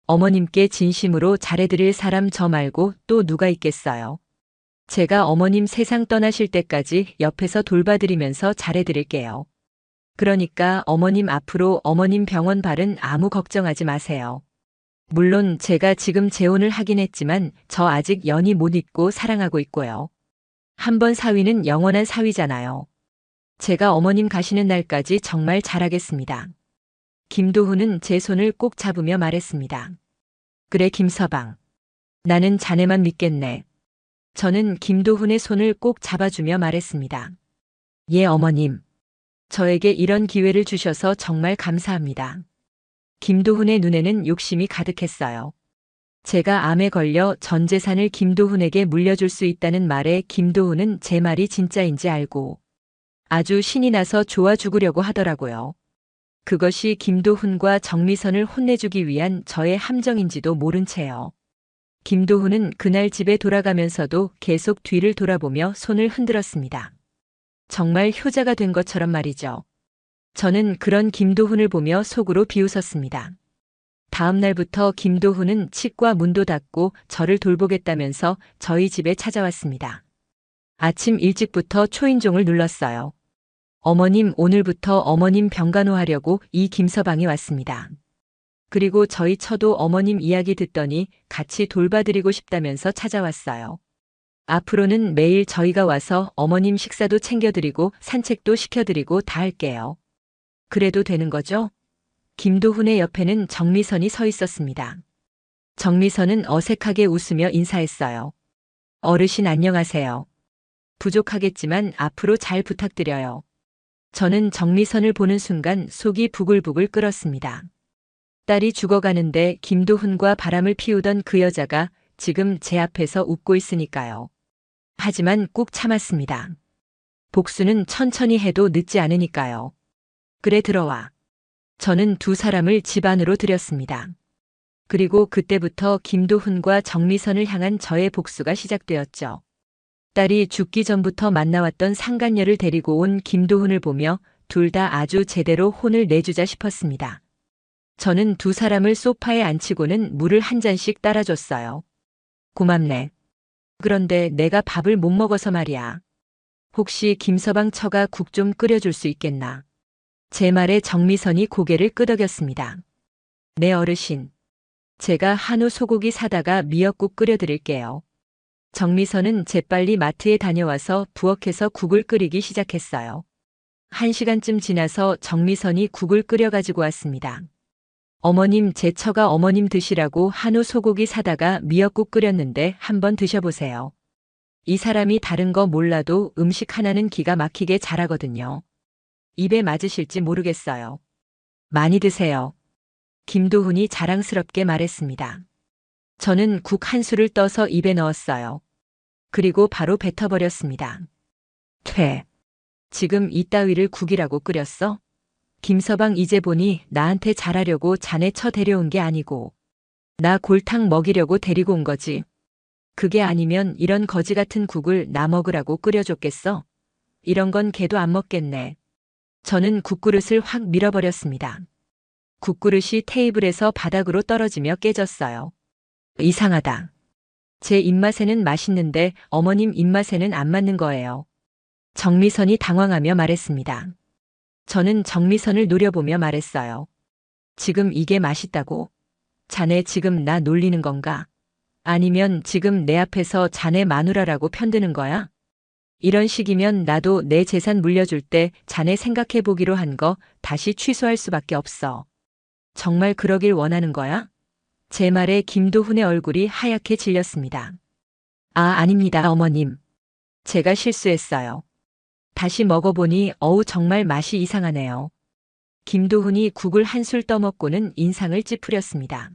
어머님께 진심으로 잘해드릴 사람 저 말고 또 누가 있겠어요. 제가 어머님 세상 떠나실 때까지 옆에서 돌봐드리면서 잘해드릴게요. 그러니까 어머님 앞으로 어머님 병원 발은 아무 걱정하지 마세요. 물론 제가 지금 재혼을 하긴 했지만 저 아직 연희 못 잊고 사랑하고 있고요. 한 번 사위는 영원한 사위잖아요. 제가 어머님 가시는 날까지 정말 잘하겠습니다. 김도훈은 제 손을 꼭 잡으며 말했습니다. 그래 김서방. 나는 자네만 믿겠네. 저는 김도훈의 손을 꼭 잡아주며 말했습니다. 예 어머님. 저에게 이런 기회를 주셔서 정말 감사합니다. 김도훈의 눈에는 욕심이 가득했어요. 제가 암에 걸려 전 재산을 김도훈에게 물려줄 수 있다는 말에 김도훈은 제 말이 진짜인지 알고 아주 신이 나서 좋아 죽으려고 하더라고요. 그것이 김도훈과 정미선을 혼내주기 위한 저의 함정인지도 모른 채요. 김도훈은 그날 집에 돌아가면서도 계속 뒤를 돌아보며 손을 흔들었습니다. 정말 효자가 된 것처럼 말이죠. 저는 그런 김도훈을 보며 속으로 비웃었습니다. 다음 날부터 김도훈은 칡과 문도 닫고 저를 돌보겠다면서 저희 집에 찾아왔습니다. 아침 일찍부터 초인종을 눌렀어요. 어머님, 오늘부터 어머님 병간호하려고 이 김서방이 왔습니다. 그리고 저희 처도 어머님 이야기 듣더니 같이 돌봐드리고 싶다면서 찾아왔어요. 앞으로는 매일 저희가 와서 어머님 식사도 챙겨드리고 산책도 시켜드리고 다 할게요. 그래도 되는 거죠? 김도훈의 옆에는 정미선이 서 있었습니다. 정미선은 어색하게 웃으며 인사했어요. 어르신 안녕하세요. 부족하겠지만 앞으로 잘 부탁드려요. 저는 정미선을 보는 순간 속이 부글부글 끓었습니다. 딸이 죽어가는데 김도훈과 바람을 피우던 그 여자가 지금 제 앞에서 웃고 있으니까요. 하지만 꾹 참았습니다. 복수는 천천히 해도 늦지 않으니까요. 그래 들어와. 저는 두 사람을 집 안으로 들였습니다. 그리고 그때부터 김도훈과 정미선을 향한 저의 복수가 시작되었죠. 딸이 죽기 전부터 만나왔던 상간녀를 데리고 온 김도훈을 보며 둘 다 아주 제대로 혼을 내주자 싶었습니다. 저는 두 사람을 소파에 앉히고는 물을 한 잔씩 따라줬어요. 고맙네. 그런데 내가 밥을 못 먹어서 말이야. 혹시 김서방 처가 국 좀 끓여줄 수 있겠나? 제 말에 정미선이 고개를 끄덕였습니다. 네 어르신. 제가 한우 소고기 사다가 미역국 끓여드릴게요. 정미선은 재빨리 마트에 다녀와서 부엌에서 국을 끓이기 시작했어요. 1시간쯤 지나서 정미선이 국을 끓여가지고 왔습니다. 어머님, 제 처가 어머님 드시라고 한우 소고기 사다가 미역국 끓였는데 한번 드셔보세요. 이 사람이 다른 거 몰라도 음식 하나는 기가 막히게 잘하거든요. 입에 맞으실지 모르겠어요. 많이 드세요. 김도훈이 자랑스럽게 말했습니다. 저는 국 한 술을 떠서 입에 넣었어요. 그리고 바로 뱉어버렸습니다. 퇴. 지금 이따위를 국이라고 끓였어? 김서방 이제 보니 나한테 잘하려고 자네 처 데려온 게 아니고 나 골탕 먹이려고 데리고 온 거지. 그게 아니면 이런 거지 같은 국을 나 먹으라고 끓여줬겠어? 이런 건 걔도 안 먹겠네. 저는 국그릇을 확 밀어버렸습니다. 국그릇이 테이블에서 바닥으로 떨어지며 깨졌어요. 이상하다. 제 입맛에는 맛있는데 어머님 입맛에는 안 맞는 거예요. 정미선이 당황하며 말했습니다. 저는 정미선을 노려보며 말했어요. 지금 이게 맛있다고? 자네 지금 나 놀리는 건가? 아니면 지금 내 앞에서 자네 마누라라고 편드는 거야? 이런 식이면 나도 내 재산 물려줄 때 자네 생각해 보기로 한 거 다시 취소할 수밖에 없어. 정말 그러길 원하는 거야? 제 말에 김도훈의 얼굴이 하얗게 질렸습니다. 아, 아닙니다, 어머님. 제가 실수했어요. 다시 먹어보니 정말 맛이 이상하네요. 김도훈이 국을 한술 떠먹고는 인상을 찌푸렸습니다.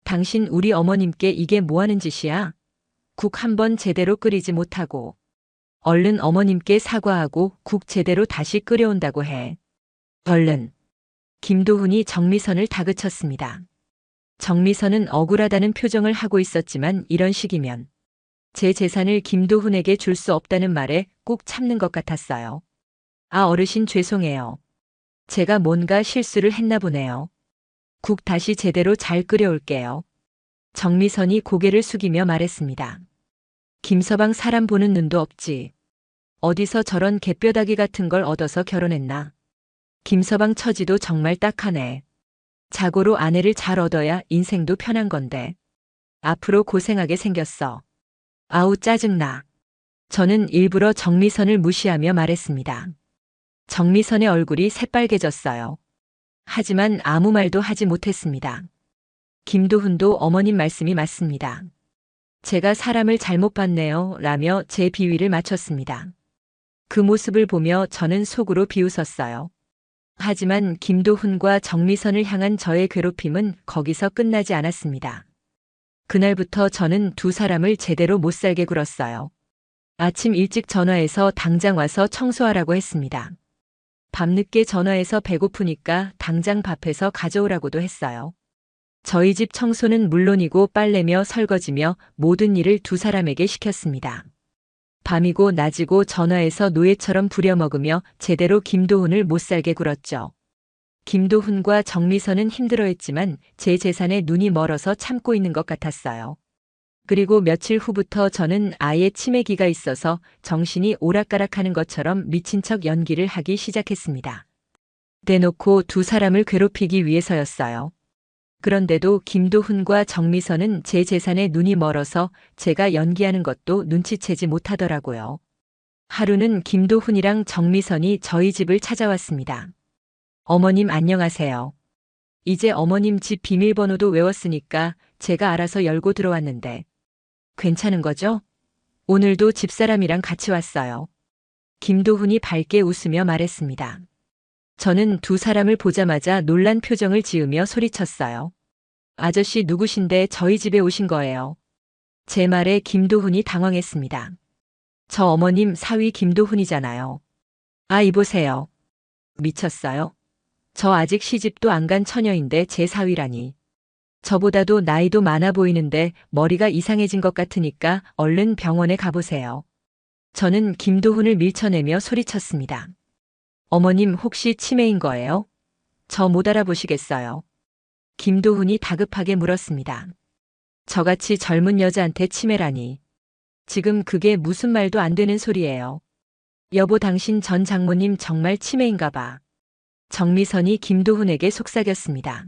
당신 우리 어머님께 이게 뭐하는 짓이야? 국 한 번 제대로 끓이지 못하고 얼른 어머님께 사과하고 국 제대로 다시 끓여온다고 해. 얼른. 김도훈이 정미선을 다그쳤습니다. 정미선은 억울하다는 표정을 하고 있었지만 이런 식이면 제 재산을 김도훈에게 줄 수 없다는 말에 꼭 참는 것 같았어요. 아, 어르신 죄송해요. 제가 뭔가 실수를 했나 보네요. 국 다시 제대로 잘 끓여올게요. 정미선이 고개를 숙이며 말했습니다. 김서방 사람 보는 눈도 없지. 어디서 저런 개뼈다귀 같은 걸 얻어서 결혼했나. 김서방 처지도 정말 딱하네. 자고로 아내를 잘 얻어야 인생도 편한 건데. 앞으로 고생하게 생겼어. 아우 짜증나. 저는 일부러 정미선을 무시하며 말했습니다. 정미선의 얼굴이 새빨개졌어요. 하지만 아무 말도 하지 못했습니다. 김도훈도 어머님 말씀이 맞습니다. 제가 사람을 잘못 봤네요 라며 제 비위를 맞췄습니다. 그 모습을 보며 저는 속으로 비웃었어요. 하지만 김도훈과 정미선을 향한 저의 괴롭힘은 거기서 끝나지 않았습니다. 그날부터 저는 두 사람을 제대로 못 살게 굴었어요. 아침 일찍 전화해서 당장 와서 청소하라고 했습니다. 밤늦게 전화해서 배고프니까 당장 밥해서 가져오라고도 했어요. 저희 집 청소는 물론이고 빨래며 설거지며 모든 일을 두 사람에게 시켰습니다. 밤이고 낮이고 전화해서 노예처럼 부려먹으며 제대로 김도훈을 못 살게 굴었죠. 김도훈과 정미선은 힘들어했지만 제 재산에 눈이 멀어서 참고 있는 것 같았어요. 그리고 며칠 후부터 저는 아예 치매기가 있어서 정신이 오락가락하는 것처럼 미친 척 연기를 하기 시작했습니다. 대놓고 두 사람을 괴롭히기 위해서였어요. 그런데도 김도훈과 정미선은 제 재산에 눈이 멀어서 제가 연기하는 것도 눈치채지 못하더라고요. 하루는 김도훈이랑 정미선이 저희 집을 찾아왔습니다. 어머님 안녕하세요. 이제 어머님 집 비밀번호도 외웠으니까 제가 알아서 열고 들어왔는데 괜찮은 거죠? 오늘도 집사람이랑 같이 왔어요. 김도훈이 밝게 웃으며 말했습니다. 저는 두 사람을 보자마자 놀란 표정을 지으며 소리쳤어요. 아저씨 누구신데 저희 집에 오신 거예요? 제 말에 김도훈이 당황했습니다. 저 어머님 사위 김도훈이잖아요. 아, 이보세요. 미쳤어요? 저 아직 시집도 안 간 처녀인데 제 사위라니. 저보다도 나이도 많아 보이는데 머리가 이상해진 것 같으니까 얼른 병원에 가보세요. 저는 김도훈을 밀쳐내며 소리쳤습니다. 어머님 혹시 치매인 거예요? 저 못 알아보시겠어요? 김도훈이 다급하게 물었습니다. 저같이 젊은 여자한테 치매라니. 지금 그게 무슨 말도 안 되는 소리예요. 여보 당신 전 장모님 정말 치매인가 봐. 정미선이 김도훈에게 속삭였습니다.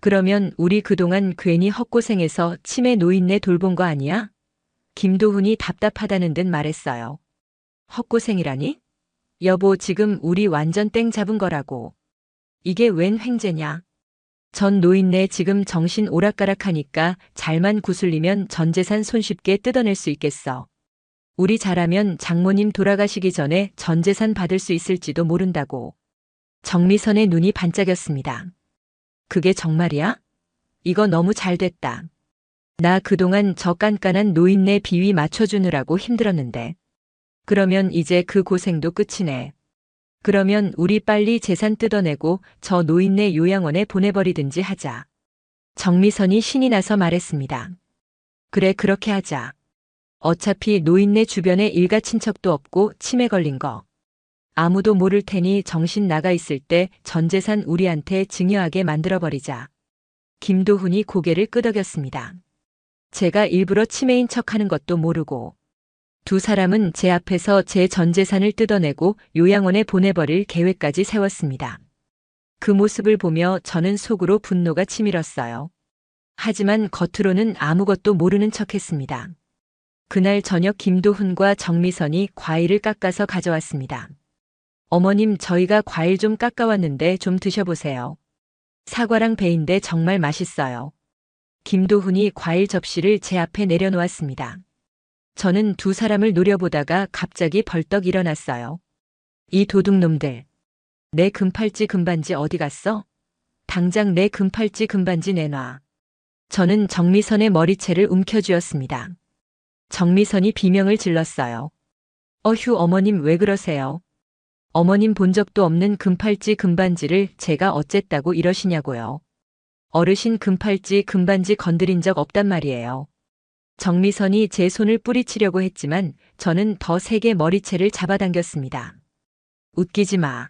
그러면 우리 그동안 괜히 헛고생해서 치매 노인네 돌본 거 아니야? 김도훈이 답답하다는 듯 말했어요. 헛고생이라니? 여보 지금 우리 완전 땡 잡은 거라고. 이게 웬 횡재냐? 전 노인네 지금 정신 오락가락하니까 잘만 구슬리면 전 재산 손쉽게 뜯어낼 수 있겠어. 우리 잘하면 장모님 돌아가시기 전에 전 재산 받을 수 있을지도 모른다고. 정미선의 눈이 반짝였습니다. 그게 정말이야? 이거 너무 잘 됐다. 나 그동안 저 깐깐한 노인네 비위 맞춰주느라고 힘들었는데. 그러면 이제 그 고생도 끝이네. 그러면 우리 빨리 재산 뜯어내고 저 노인네 요양원에 보내버리든지 하자. 정미선이 신이 나서 말했습니다. 그래 그렇게 하자. 어차피 노인네 주변에 일가 친척도 없고 치매 걸린 거. 아무도 모를 테니 정신 나가 있을 때 전 재산 우리한테 증여하게 만들어버리자. 김도훈이 고개를 끄덕였습니다. 제가 일부러 치매인 척하는 것도 모르고. 두 사람은 제 앞에서 제 전 재산을 뜯어내고 요양원에 보내버릴 계획까지 세웠습니다. 그 모습을 보며 저는 속으로 분노가 치밀었어요. 하지만 겉으로는 아무것도 모르는 척했습니다. 그날 저녁 김도훈과 정미선이 과일을 깎아서 가져왔습니다. 어머님 저희가 과일 좀 깎아왔는데 좀 드셔보세요. 사과랑 배인데 정말 맛있어요. 김도훈이 과일 접시를 제 앞에 내려놓았습니다. 저는 두 사람을 노려보다가 갑자기 벌떡 일어났어요. 이 도둑놈들. 내 금팔찌 금반지 어디 갔어? 당장 내 금팔찌 금반지 내놔. 저는 정미선의 머리채를 움켜쥐었습니다. 정미선이 비명을 질렀어요. 어휴 어머님 왜 그러세요? 어머님 본 적도 없는 금팔찌 금반지를 제가 어쨌다고 이러시냐고요. 어르신 금팔찌 금반지 건드린 적 없단 말이에요. 정미선이 제 손을 뿌리치려고 했지만 저는 더 세게 머리채를 잡아당겼습니다. 웃기지 마.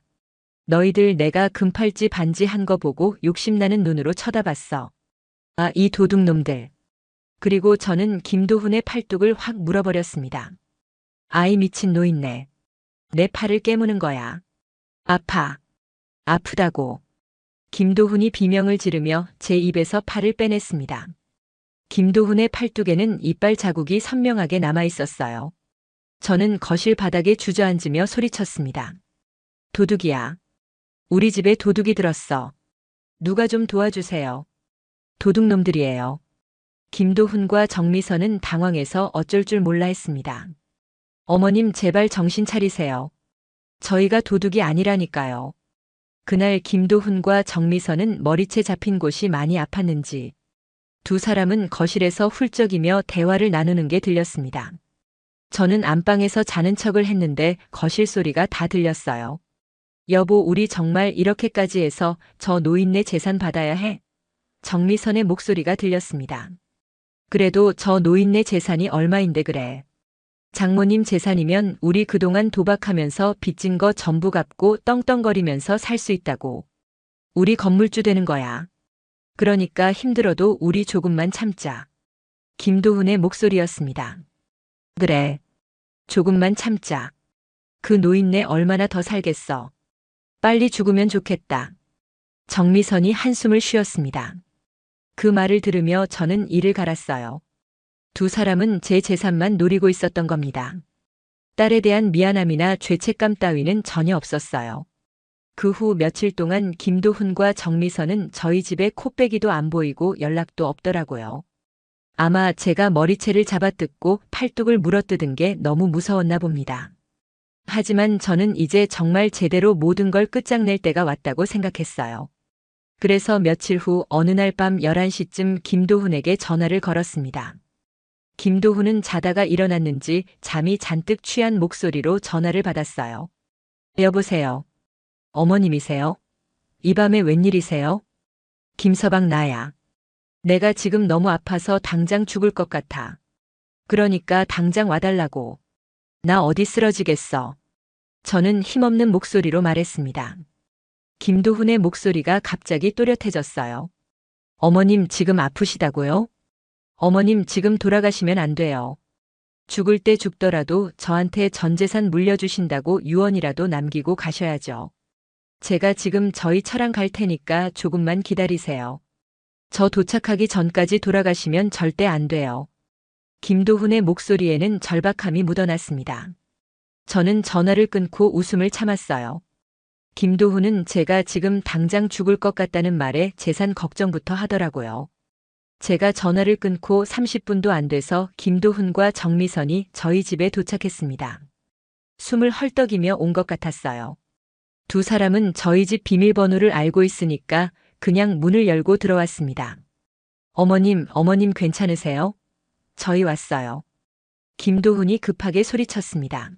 너희들 내가 금팔찌 반지 한 거 보고 욕심나는 눈으로 쳐다봤어. 아, 이 도둑놈들. 그리고 저는 김도훈의 팔뚝을 확 물어버렸습니다. 아이 미친 노인네. 내 팔을 깨무는 거야. 아파. 아프다고. 김도훈이 비명을 지르며 제 입에서 팔을 빼냈습니다. 김도훈의 팔뚝에는 이빨 자국이 선명하게 남아 있었어요. 저는 거실 바닥에 주저앉으며 소리쳤습니다. 도둑이야. 우리 집에 도둑이 들었어. 누가 좀 도와주세요. 도둑놈들이에요. 김도훈과 정미선은 당황해서 어쩔 줄 몰라 했습니다. 어머님 제발 정신 차리세요. 저희가 도둑이 아니라니까요. 그날 김도훈과 정미선은 머리채 잡힌 곳이 많이 아팠는지 두 사람은 거실에서 훌쩍이며 대화를 나누는 게 들렸습니다. 저는 안방에서 자는 척을 했는데 거실 소리가 다 들렸어요. 여보, 우리 정말 이렇게까지 해서 저 노인네 재산 받아야 해? 정미선의 목소리가 들렸습니다. 그래도 저 노인네 재산이 얼마인데 그래? 장모님 재산이면 우리 그동안 도박하면서 빚진 거 전부 갚고 떵떵거리면서 살 수 있다고. 우리 건물주 되는 거야. 그러니까 힘들어도 우리 조금만 참자. 김도훈의 목소리였습니다. 그래. 조금만 참자. 그 노인네 얼마나 더 살겠어. 빨리 죽으면 좋겠다. 정미선이 한숨을 쉬었습니다. 그 말을 들으며 저는 이를 갈았어요. 두 사람은 제 재산만 노리고 있었던 겁니다. 딸에 대한 미안함이나 죄책감 따위는 전혀 없었어요. 그 후 며칠 동안 김도훈과 정미선은 저희 집에 코빼기도 안 보이고 연락도 없더라고요. 아마 제가 머리채를 잡아뜯고 팔뚝을 물어뜯은 게 너무 무서웠나 봅니다. 하지만 저는 이제 정말 제대로 모든 걸 끝장낼 때가 왔다고 생각했어요. 그래서 며칠 후 어느 날 밤 11시쯤 김도훈에게 전화를 걸었습니다. 김도훈은 자다가 일어났는지 잠이 잔뜩 취한 목소리로 전화를 받았어요. 여보세요. 어머님이세요? 이 밤에 웬일이세요? 김서방 나야. 내가 지금 너무 아파서 당장 죽을 것 같아. 그러니까 당장 와달라고. 나 어디 쓰러지겠어. 저는 힘없는 목소리로 말했습니다. 김도훈의 목소리가 갑자기 또렷해졌어요. 어머님 지금 아프시다고요? 어머님 지금 돌아가시면 안 돼요. 죽을 때 죽더라도 저한테 전 재산 물려주신다고 유언이라도 남기고 가셔야죠. 제가 지금 저희 차랑 갈 테니까 조금만 기다리세요. 저 도착하기 전까지 돌아가시면 절대 안 돼요. 김도훈의 목소리에는 절박함이 묻어났습니다. 저는 전화를 끊고 웃음을 참았어요. 김도훈은 제가 지금 당장 죽을 것 같다는 말에 재산 걱정부터 하더라고요. 제가 전화를 끊고 30분도 안 돼서 김도훈과 정미선이 저희 집에 도착했습니다. 숨을 헐떡이며 온 것 같았어요. 두 사람은 저희 집 비밀번호를 알고 있으니까 그냥 문을 열고 들어왔습니다. 어머님 괜찮으세요? 저희 왔어요. 김도훈이 급하게 소리쳤습니다.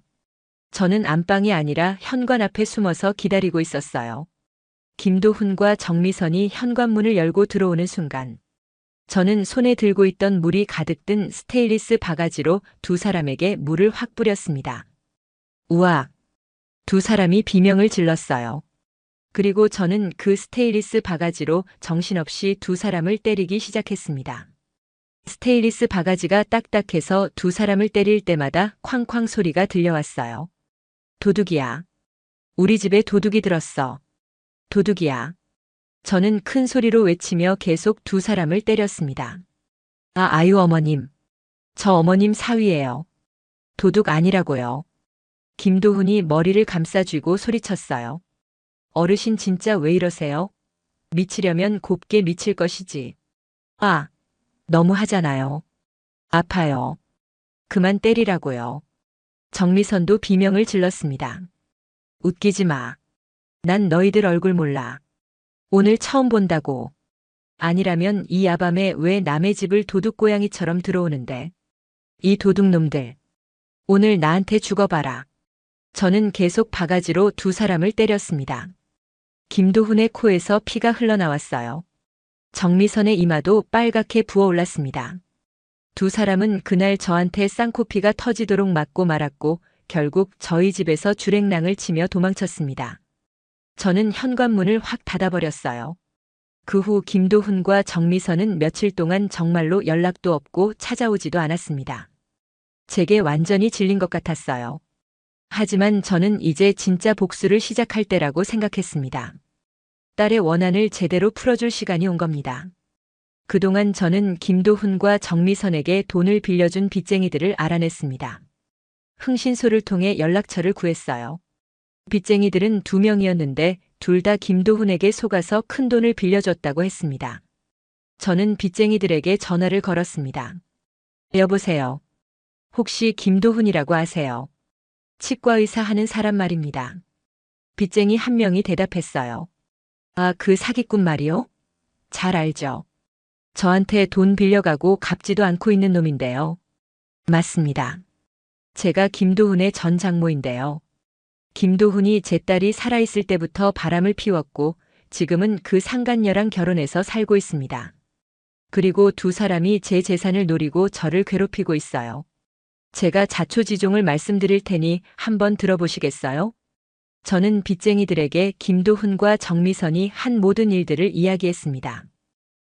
저는 안방이 아니라 현관 앞에 숨어서 기다리고 있었어요. 김도훈과 정미선이 현관문을 열고 들어오는 순간 저는 손에 들고 있던 물이 가득 든 스테인리스 바가지로 두 사람에게 물을 확 뿌렸습니다. 우와! 두 사람이 비명을 질렀어요. 그리고 저는 그 스테인리스 바가지로 정신없이 두 사람을 때리기 시작했습니다. 스테인리스 바가지가 딱딱해서 두 사람을 때릴 때마다 쾅쾅 소리가 들려왔어요. 도둑이야. 우리 집에 도둑이 들었어. 도둑이야. 저는 큰 소리로 외치며 계속 두 사람을 때렸습니다. 아유 어머님. 저 어머님 사위예요. 도둑 아니라고요. 김도훈이 머리를 감싸쥐고 소리쳤어요. 어르신 진짜 왜 이러세요? 미치려면 곱게 미칠 것이지. 너무 하잖아요. 아파요. 그만 때리라고요. 정미선도 비명을 질렀습니다. 웃기지 마. 난 너희들 얼굴 몰라. 오늘 처음 본다고. 아니라면 이 야밤에 왜 남의 집을 도둑고양이처럼 들어오는데. 이 도둑놈들. 오늘 나한테 죽어봐라. 저는 계속 바가지로 두 사람을 때렸습니다. 김도훈의 코에서 피가 흘러나왔어요. 정미선의 이마도 빨갛게 부어올랐습니다. 두 사람은 그날 저한테 쌍코피가 터지도록 맞고 말았고 결국 저희 집에서 주랭랑을 치며 도망쳤습니다. 저는 현관문을 확 닫아버렸어요. 그 후 김도훈과 정미선은 며칠 동안 정말로 연락도 없고 찾아오지도 않았습니다. 제게 완전히 질린 것 같았어요. 하지만 저는 이제 진짜 복수를 시작할 때라고 생각했습니다. 딸의 원한을 제대로 풀어줄 시간이 온 겁니다. 그동안 저는 김도훈과 정미선에게 돈을 빌려준 빚쟁이들을 알아냈습니다. 흥신소를 통해 연락처를 구했어요. 빚쟁이들은 2명이었는데 둘 다 김도훈에게 속아서 큰 돈을 빌려줬다고 했습니다. 저는 빚쟁이들에게 전화를 걸었습니다. 여보세요. 혹시 김도훈이라고 아세요? 치과 의사 하는 사람 말입니다. 빚쟁이 한 명이 대답했어요. 아, 그 사기꾼 말이요? 잘 알죠. 저한테 돈 빌려가고 갚지도 않고 있는 놈인데요. 맞습니다. 제가 김도훈의 전 장모인데요. 김도훈이 제 딸이 살아있을 때부터 바람을 피웠고 지금은 그 상간녀랑 결혼해서 살고 있습니다. 그리고 두 사람이 제 재산을 노리고 저를 괴롭히고 있어요. 제가 자초지종을 말씀드릴 테니 한번 들어보시겠어요? 저는 빚쟁이들에게 김도훈과 정미선이 한 모든 일들을 이야기했습니다.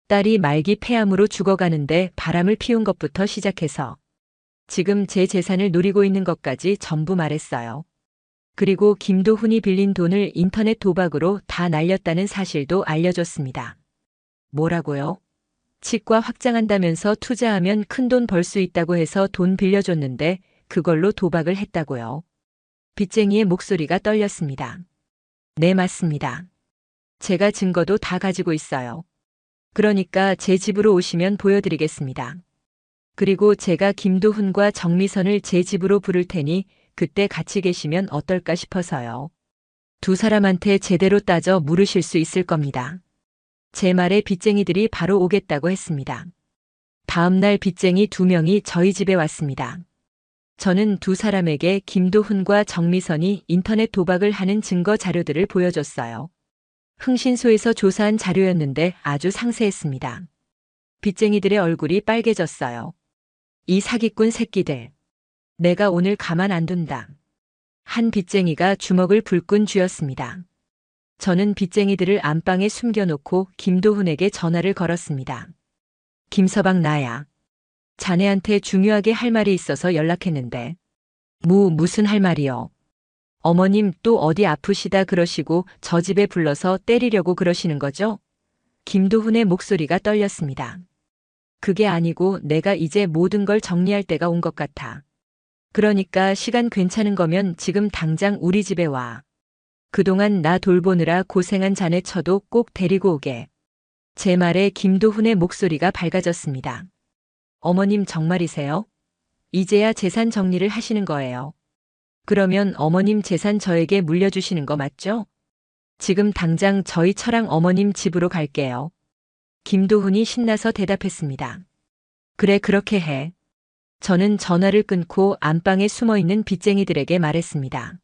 딸이 말기 폐암으로 죽어가는데 바람을 피운 것부터 시작해서 지금 제 재산을 노리고 있는 것까지 전부 말했어요. 그리고 김도훈이 빌린 돈을 인터넷 도박으로 다 날렸다는 사실도 알려줬습니다. 뭐라고요? 치과 확장한다면서 투자하면 큰돈 벌 수 있다고 해서 돈 빌려줬는데 그걸로 도박을 했다고요. 빚쟁이의 목소리가 떨렸습니다. 네, 맞습니다. 제가 증거도 다 가지고 있어요. 그러니까 제 집으로 오시면 보여드리겠습니다. 그리고 제가 김도훈과 정미선을 제 집으로 부를 테니 그때 같이 계시면 어떨까 싶어서요. 두 사람한테 제대로 따져 물으실 수 있을 겁니다. 제 말에 빚쟁이들이 바로 오겠다고 했습니다. 다음 날 빚쟁이 2명이 저희 집에 왔습니다. 저는 두 사람에게 김도훈과 정미선이 인터넷 도박을 하는 증거 자료들을 보여줬어요. 흥신소에서 조사한 자료였는데 아주 상세했습니다. 빚쟁이들의 얼굴이 빨개졌어요. 이 사기꾼 새끼들. 내가 오늘 가만 안 둔다. 한 빚쟁이가 주먹을 불끈 쥐었습니다. 저는 빚쟁이들을 안방에 숨겨놓고 김도훈에게 전화를 걸었습니다. 김서방, 나야. 자네한테 중요하게 할 말이 있어서 연락했는데. 무슨 할 말이요? 어머님 또 어디 아프시다 그러시고 저 집에 불러서 때리려고 그러시는 거죠? 김도훈의 목소리가 떨렸습니다. 그게 아니고 내가 이제 모든 걸 정리할 때가 온 것 같아. 그러니까 시간 괜찮은 거면 지금 당장 우리 집에 와. 그동안 나 돌보느라 고생한 자네 처도 꼭 데리고 오게. 제 말에 김도훈의 목소리가 밝아졌습니다. 어머님 정말이세요? 이제야 재산 정리를 하시는 거예요. 그러면 어머님 재산 저에게 물려주시는 거 맞죠? 지금 당장 저희 처랑 어머님 집으로 갈게요. 김도훈이 신나서 대답했습니다. 그래, 그렇게 해. 저는 전화를 끊고 안방에 숨어있는 빚쟁이들에게 말했습니다.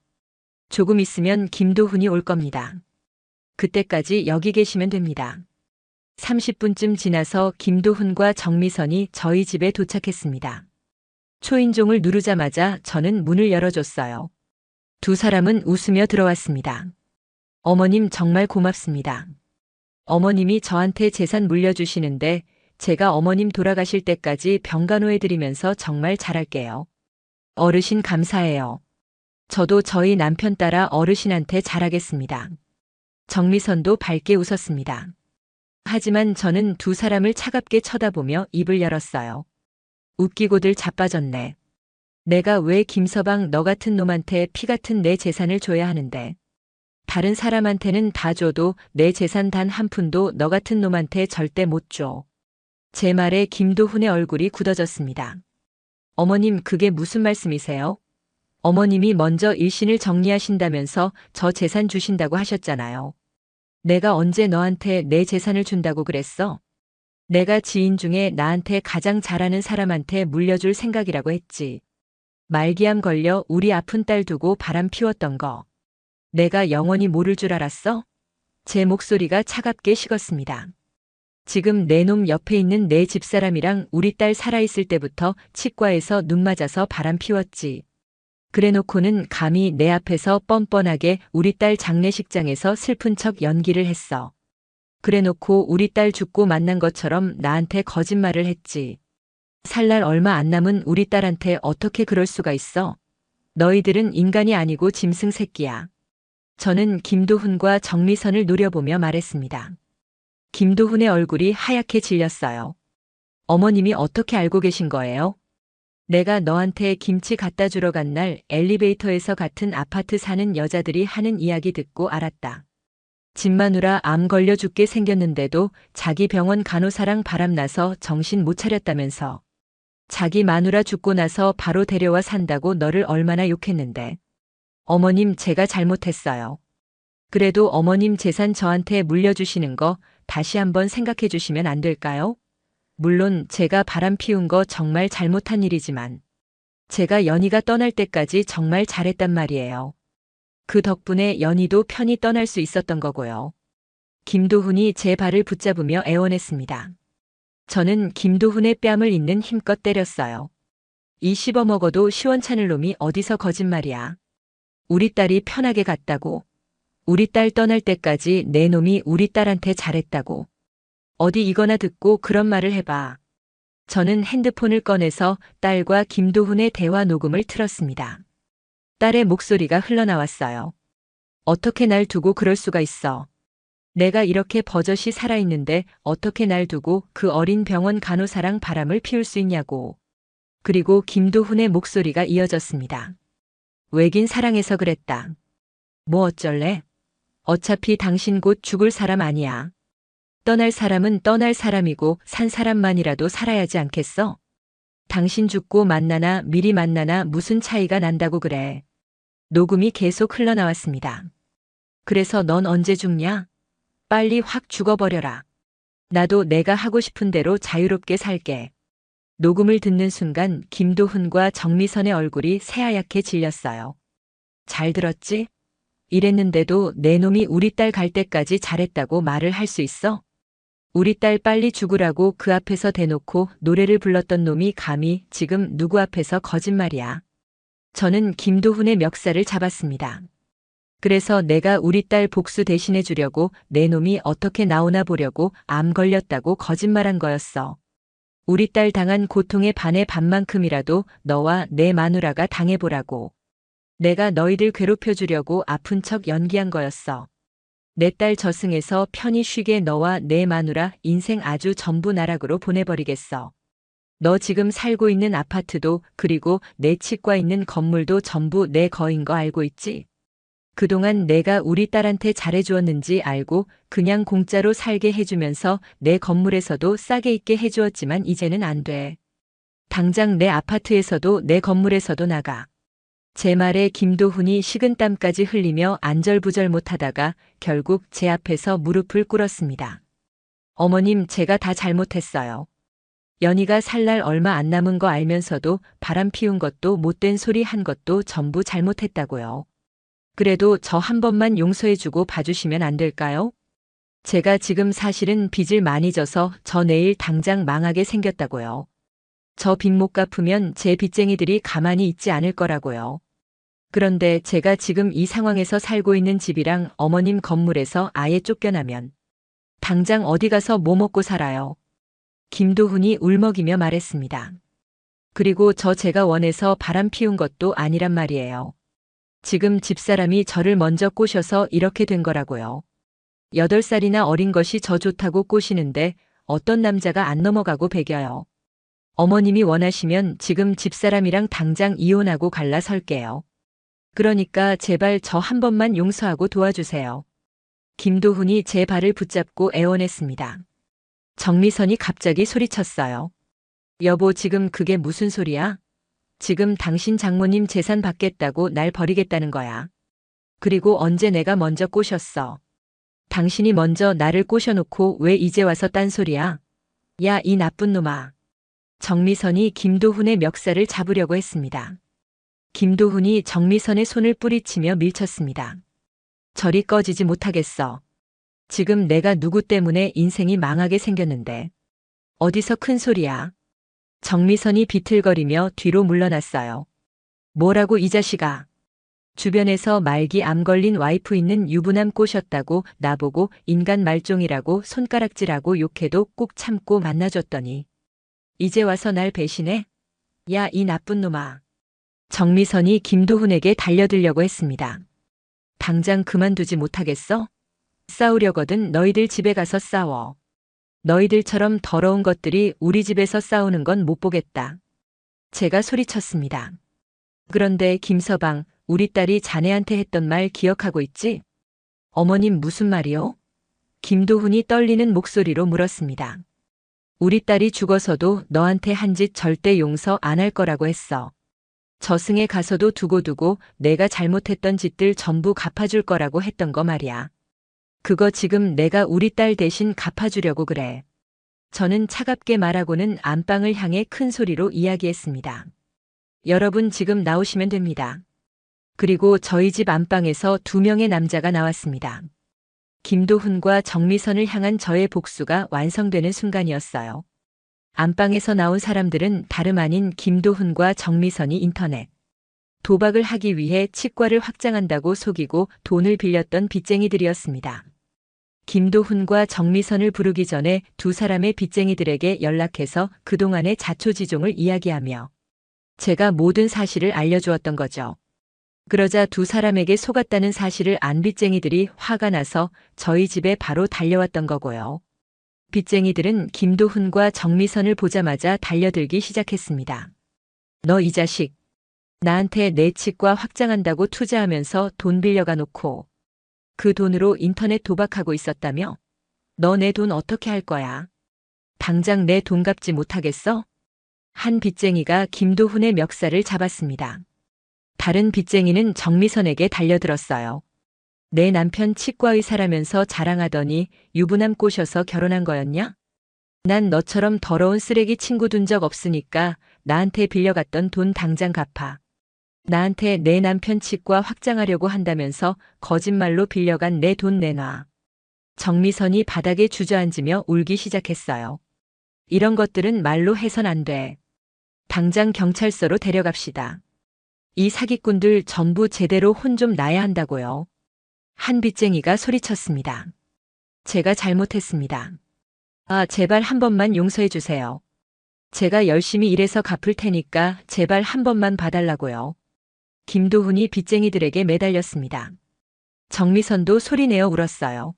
조금 있으면 김도훈이 올 겁니다. 그때까지 여기 계시면 됩니다. 30분쯤 지나서 김도훈과 정미선이 저희 집에 도착했습니다. 초인종을 누르자마자 저는 문을 열어줬어요. 두 사람은 웃으며 들어왔습니다. 어머님 정말 고맙습니다. 어머님이 저한테 재산 물려주시는데 제가 어머님 돌아가실 때까지 병간호해드리면서 정말 잘할게요. 어르신 감사해요. 저도 저희 남편 따라 어르신한테 잘하겠습니다. 정미선도 밝게 웃었습니다. 하지만 저는 두 사람을 차갑게 쳐다보며 입을 열었어요. 웃기고들 자빠졌네. 내가 왜 김서방 너 같은 놈한테 피 같은 내 재산을 줘야 하는데. 다른 사람한테는 다 줘도 내 재산 단 한 푼도 너 같은 놈한테 절대 못 줘. 제 말에 김도훈의 얼굴이 굳어졌습니다. 어머님 그게 무슨 말씀이세요? 어머님이 먼저 일신을 정리하신다면서 저 재산 주신다고 하셨잖아요. 내가 언제 너한테 내 재산을 준다고 그랬어? 내가 지인 중에 나한테 가장 잘하는 사람한테 물려줄 생각이라고 했지. 말기암 걸려 우리 아픈 딸 두고 바람 피웠던 거. 내가 영원히 모를 줄 알았어? 제 목소리가 차갑게 식었습니다. 지금 내 놈 옆에 있는 내 집사람이랑 우리 딸 살아있을 때부터 치과에서 눈 맞아서 바람 피웠지. 그래놓고는 감히 내 앞에서 뻔뻔하게 우리 딸 장례식장에서 슬픈 척 연기를 했어. 그래놓고 우리 딸 죽고 만난 것처럼 나한테 거짓말을 했지. 살 날 얼마 안 남은 우리 딸한테 어떻게 그럴 수가 있어? 너희들은 인간이 아니고 짐승 새끼야. 저는 김도훈과 정미선을 노려보며 말했습니다. 김도훈의 얼굴이 하얗게 질렸어요. 어머님이 어떻게 알고 계신 거예요? 내가 너한테 김치 갖다 주러 간 날 엘리베이터에서 같은 아파트 사는 여자들이 하는 이야기 듣고 알았다. 집 마누라 암 걸려 죽게 생겼는데도 자기 병원 간호사랑 바람나서 정신 못 차렸다면서. 자기 마누라 죽고 나서 바로 데려와 산다고 너를 얼마나 욕했는데. 어머님, 제가 잘못했어요. 그래도 어머님 재산 저한테 물려주시는 거 다시 한번 생각해 주시면 안 될까요? 물론 제가 바람 피운 거 정말 잘못한 일이지만 제가 연희가 떠날 때까지 정말 잘했단 말이에요. 그 덕분에 연희도 편히 떠날 수 있었던 거고요. 김도훈이 제 발을 붙잡으며 애원했습니다. 저는 김도훈의 뺨을 있는 힘껏 때렸어요. 이 씹어먹어도 시원찮을 놈이 어디서 거짓말이야. 우리 딸이 편하게 갔다고. 우리 딸 떠날 때까지 내 놈이 우리 딸한테 잘했다고. 어디 이거나 듣고 그런 말을 해봐. 저는 핸드폰을 꺼내서 딸과 김도훈의 대화 녹음을 틀었습니다. 딸의 목소리가 흘러나왔어요. 어떻게 날 두고 그럴 수가 있어. 내가 이렇게 버젓이 살아있는데 어떻게 날 두고 그 어린 병원 간호사랑 바람을 피울 수 있냐고. 그리고 김도훈의 목소리가 이어졌습니다. 왜긴 사랑해서 그랬다. 뭐 어쩔래? 어차피 당신 곧 죽을 사람 아니야. 떠날 사람은 떠날 사람이고 산 사람만이라도 살아야지 않겠어? 당신 죽고 만나나 미리 만나나 무슨 차이가 난다고 그래. 녹음이 계속 흘러나왔습니다. 그래서 넌 언제 죽냐? 빨리 확 죽어버려라. 나도 내가 하고 싶은 대로 자유롭게 살게. 녹음을 듣는 순간 김도훈과 정미선의 얼굴이 새하얗게 질렸어요. 잘 들었지? 이랬는데도 내 놈이 우리 딸 갈 때까지 잘했다고 말을 할 수 있어? 우리 딸 빨리 죽으라고 그 앞에서 대놓고 노래를 불렀던 놈이 감히 지금 누구 앞에서 거짓말이야. 저는 김도훈의 멱살을 잡았습니다. 그래서 내가 우리 딸 복수 대신해 주려고 내 놈이 어떻게 나오나 보려고 암 걸렸다고 거짓말한 거였어. 우리 딸 당한 고통의 반의 반만큼이라도 너와 내 마누라가 당해보라고. 내가 너희들 괴롭혀 주려고 아픈 척 연기한 거였어. 내 딸 저승에서 편히 쉬게 너와 내 마누라 인생 아주 전부 나락으로 보내버리겠어. 너 지금 살고 있는 아파트도 그리고 내 치과 있는 건물도 전부 내 거인 거 알고 있지? 그동안 내가 우리 딸한테 잘해주었는지 알고 그냥 공짜로 살게 해주면서 내 건물에서도 싸게 있게 해주었지만 이제는 안 돼. 당장 내 아파트에서도 내 건물에서도 나가. 제 말에 김도훈이 식은땀까지 흘리며 안절부절 못하다가 결국 제 앞에서 무릎을 꿇었습니다. 어머님, 제가 다 잘못했어요. 연희가 살 날 얼마 안 남은 거 알면서도 바람 피운 것도 못된 소리 한 것도 전부 잘못했다고요. 그래도 저 한 번만 용서해주고 봐주시면 안 될까요? 제가 지금 사실은 빚을 많이 져서 저 내일 당장 망하게 생겼다고요. 저 빚 못 갚으면 제 빚쟁이들이 가만히 있지 않을 거라고요. 그런데 제가 지금 이 상황에서 살고 있는 집이랑 어머님 건물에서 아예 쫓겨나면 당장 어디 가서 뭐 먹고 살아요. 김도훈이 울먹이며 말했습니다. 그리고 제가 원해서 바람 피운 것도 아니란 말이에요. 지금 집사람이 저를 먼저 꼬셔서 이렇게 된 거라고요. 8살이나 어린 것이 저 좋다고 꼬시는데 어떤 남자가 안 넘어가고 배겨요. 어머님이 원하시면 지금 집사람이랑 당장 이혼하고 갈라설게요. 그러니까 제발 저 한 번만 용서하고 도와주세요. 김도훈이 제 발을 붙잡고 애원했습니다. 정미선이 갑자기 소리쳤어요. 여보, 지금 그게 무슨 소리야? 지금 당신 장모님 재산 받겠다고 날 버리겠다는 거야. 그리고 언제 내가 먼저 꼬셨어? 당신이 먼저 나를 꼬셔놓고 왜 이제 와서 딴소리야? 야, 이 나쁜 놈아. 정미선이 김도훈의 멱살을 잡으려고 했습니다. 김도훈이 정미선의 손을 뿌리치며 밀쳤습니다. 저리 꺼지지 못하겠어. 지금 내가 누구 때문에 인생이 망하게 생겼는데. 어디서 큰 소리야. 정미선이 비틀거리며 뒤로 물러났어요. 뭐라고 이 자식아. 주변에서 말기 암 걸린 와이프 있는 유부남 꼬셨다고 나보고 인간 말종이라고 손가락질하고 욕해도 꼭 참고 만나줬더니 이제 와서 날 배신해? 야, 이 나쁜 놈아. 정미선이 김도훈에게 달려들려고 했습니다. 당장 그만두지 못하겠어? 싸우려거든 너희들 집에 가서 싸워. 너희들처럼 더러운 것들이 우리 집에서 싸우는 건 못 보겠다. 제가 소리쳤습니다. 그런데 김서방, 우리 딸이 자네한테 했던 말 기억하고 있지? 어머님 무슨 말이요? 김도훈이 떨리는 목소리로 물었습니다. 우리 딸이 죽어서도 너한테 한 짓 절대 용서 안 할 거라고 했어. 저승에 가서도 두고두고 내가 잘못했던 짓들 전부 갚아줄 거라고 했던 거 말이야. 그거 지금 내가 우리 딸 대신 갚아주려고 그래. 저는 차갑게 말하고는 안방을 향해 큰 소리로 이야기했습니다. 여러분 지금 나오시면 됩니다. 그리고 저희 집 안방에서 2명의 남자가 나왔습니다. 김도훈과 정미선을 향한 저의 복수가 완성되는 순간이었어요. 안방에서 나온 사람들은 다름 아닌 김도훈과 정미선이 인터넷 도박을 하기 위해 치과를 확장한다고 속이고 돈을 빌렸던 빚쟁이들이었습니다. 김도훈과 정미선을 부르기 전에 두 사람의 빚쟁이들에게 연락해서 그동안의 자초지종을 이야기하며 제가 모든 사실을 알려주었던 거죠. 그러자 두 사람에게 속았다는 사실을 안 빚쟁이들이 화가 나서 저희 집에 바로 달려왔던 거고요. 빚쟁이들은 김도훈과 정미선을 보자마자 달려들기 시작했습니다. 너 이 자식, 나한테 내 치과 확장한다고 투자하면서 돈 빌려가 놓고 그 돈으로 인터넷 도박하고 있었다며? 너 내 돈 어떻게 할 거야? 당장 내 돈 갚지 못하겠어? 한 빚쟁이가 김도훈의 멱살을 잡았습니다. 다른 빚쟁이는 정미선에게 달려들었어요. 내 남편 치과 의사라면서 자랑하더니 유부남 꼬셔서 결혼한 거였냐? 난 너처럼 더러운 쓰레기 친구 둔 적 없으니까 나한테 빌려갔던 돈 당장 갚아. 나한테 내 남편 치과 확장하려고 한다면서 거짓말로 빌려간 내 돈 내놔. 정미선이 바닥에 주저앉으며 울기 시작했어요. 이런 것들은 말로 해선 안 돼. 당장 경찰서로 데려갑시다. 이 사기꾼들 전부 제대로 혼 좀 나야 한다고요. 한 빚쟁이가 소리쳤습니다. 제가 잘못했습니다. 제발 한 번만 용서해 주세요. 제가 열심히 일해서 갚을 테니까 제발 한 번만 봐달라고요. 김도훈이 빚쟁이들에게 매달렸습니다. 정미선도 소리내어 울었어요.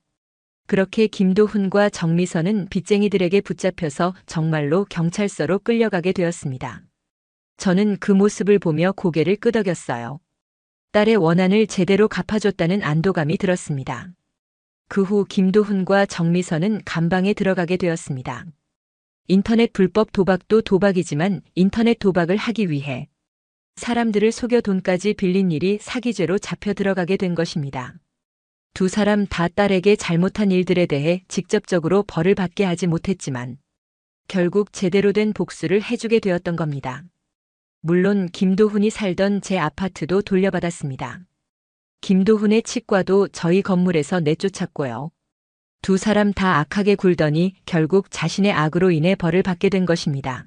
그렇게 김도훈과 정미선은 빚쟁이들에게 붙잡혀서 정말로 경찰서로 끌려가게 되었습니다. 저는 그 모습을 보며 고개를 끄덕였어요. 딸의 원한을 제대로 갚아줬다는 안도감이 들었습니다. 그 후 김도훈과 정미선은 감방에 들어가게 되었습니다. 인터넷 불법 도박도 도박이지만 인터넷 도박을 하기 위해 사람들을 속여 돈까지 빌린 일이 사기죄로 잡혀 들어가게 된 것입니다. 두 사람 다 딸에게 잘못한 일들에 대해 직접적으로 벌을 받게 하지 못했지만 결국 제대로 된 복수를 해주게 되었던 겁니다. 물론 김도훈이 살던 제 아파트도 돌려받았습니다. 김도훈의 치과도 저희 건물에서 내쫓았고요. 두 사람 다 악하게 굴더니 결국 자신의 악으로 인해 벌을 받게 된 것입니다.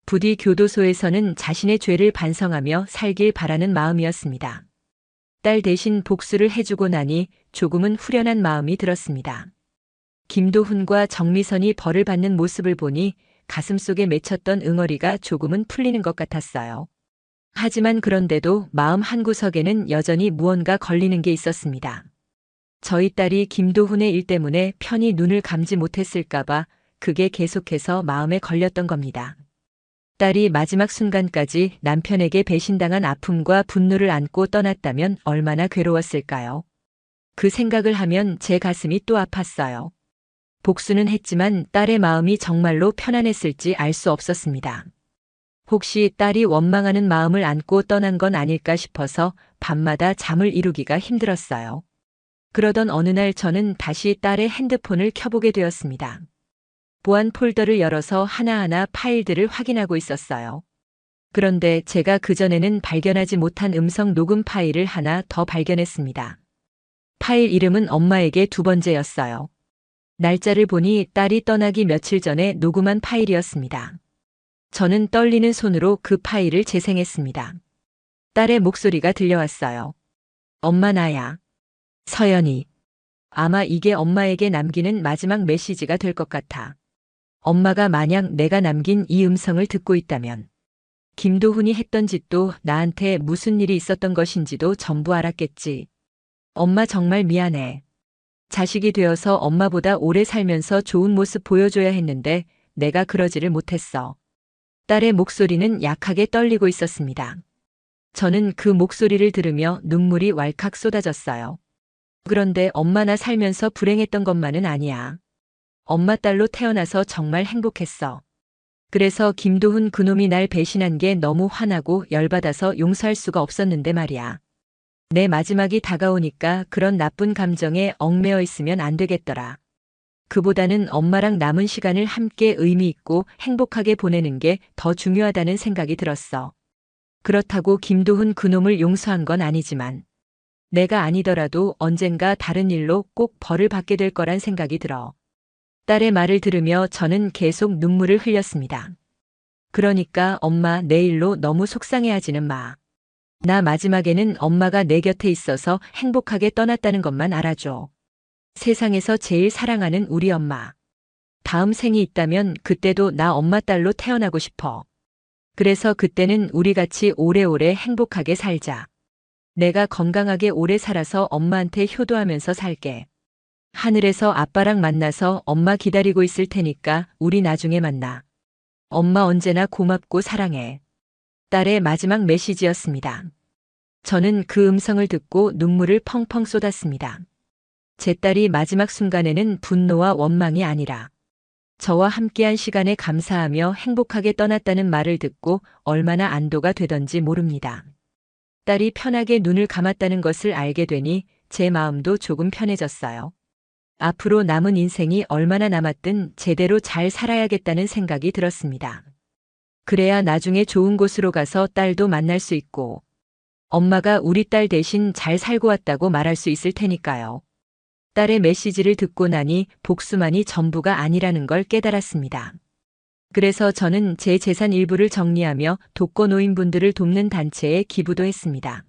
부디 교도소에서는 자신의 죄를 반성하며 살길 바라는 마음이었습니다. 딸 대신 복수를 해주고 나니 조금은 후련한 마음이 들었습니다. 김도훈과 정미선이 벌을 받는 모습을 보니 가슴속에 맺혔던 응어리가 조금은 풀리는 것 같았어요. 하지만 그런데도 마음 한구석에는 여전히 무언가 걸리는 게 있었습니다. 저희 딸이 김도훈의 일 때문에 편히 눈을 감지 못했을까봐 그게 계속해서 마음에 걸렸던 겁니다. 딸이 마지막 순간까지 남편에게 배신당한 아픔과 분노를 안고 떠났다면 얼마나 괴로웠을까요? 그 생각을 하면 제 가슴이 또 아팠어요. 복수는 했지만 딸의 마음이 정말로 편안했을지 알 수 없었습니다. 혹시 딸이 원망하는 마음을 안고 떠난 건 아닐까 싶어서 밤마다 잠을 이루기가 힘들었어요. 그러던 어느 날 저는 다시 딸의 핸드폰을 켜보게 되었습니다. 보안 폴더를 열어서 하나하나 파일들을 확인하고 있었어요. 그런데 제가 그전에는 발견하지 못한 음성 녹음 파일을 하나 더 발견했습니다. 파일 이름은 엄마에게 2번째였어요. 날짜를 보니 딸이 떠나기 며칠 전에 녹음한 파일이었습니다. 저는 떨리는 손으로 그 파일을 재생했습니다. 딸의 목소리가 들려왔어요. 엄마 나야. 서연이. 아마 이게 엄마에게 남기는 마지막 메시지가 될 것 같아. 엄마가 만약 내가 남긴 이 음성을 듣고 있다면 김도훈이 했던 짓도 나한테 무슨 일이 있었던 것인지도 전부 알았겠지. 엄마 정말 미안해. 자식이 되어서 엄마보다 오래 살면서 좋은 모습 보여줘야 했는데 내가 그러지를 못했어. 딸의 목소리는 약하게 떨리고 있었습니다. 저는 그 목소리를 들으며 눈물이 왈칵 쏟아졌어요. 그런데 엄마나 살면서 불행했던 것만은 아니야. 엄마 딸로 태어나서 정말 행복했어. 그래서 김도훈 그놈이 날 배신한 게 너무 화나고 열받아서 용서할 수가 없었는데 말이야. 내 마지막이 다가오니까 그런 나쁜 감정에 얽매여 있으면 안 되겠더라. 그보다는 엄마랑 남은 시간을 함께 의미 있고 행복하게 보내는 게 더 중요하다는 생각이 들었어. 그렇다고 김도훈 그놈을 용서한 건 아니지만 내가 아니더라도 언젠가 다른 일로 꼭 벌을 받게 될 거란 생각이 들어. 딸의 말을 들으며 저는 계속 눈물을 흘렸습니다. 그러니까 엄마 내 일로 너무 속상해하지는 마. 나 마지막에는 엄마가 내 곁에 있어서 행복하게 떠났다는 것만 알아줘. 세상에서 제일 사랑하는 우리 엄마. 다음 생이 있다면 그때도 나 엄마 딸로 태어나고 싶어. 그래서 그때는 우리 같이 오래오래 행복하게 살자. 내가 건강하게 오래 살아서 엄마한테 효도하면서 살게. 하늘에서 아빠랑 만나서 엄마 기다리고 있을 테니까 우리 나중에 만나. 엄마 언제나 고맙고 사랑해. 딸의 마지막 메시지였습니다. 저는 그 음성을 듣고 눈물을 펑펑 쏟았습니다. 제 딸이 마지막 순간에는 분노와 원망이 아니라 저와 함께한 시간에 감사하며 행복하게 떠났다는 말을 듣고 얼마나 안도가 되던지 모릅니다. 딸이 편하게 눈을 감았다는 것을 알게 되니 제 마음도 조금 편해졌어요. 앞으로 남은 인생이 얼마나 남았든 제대로 잘 살아야겠다는 생각이 들었습니다. 그래야 나중에 좋은 곳으로 가서 딸도 만날 수 있고 엄마가 우리 딸 대신 잘 살고 왔다고 말할 수 있을 테니까요. 딸의 메시지를 듣고 나니 복수만이 전부가 아니라는 걸 깨달았습니다. 그래서 저는 제 재산 일부를 정리하며 독거노인분들을 돕는 단체에 기부도 했습니다.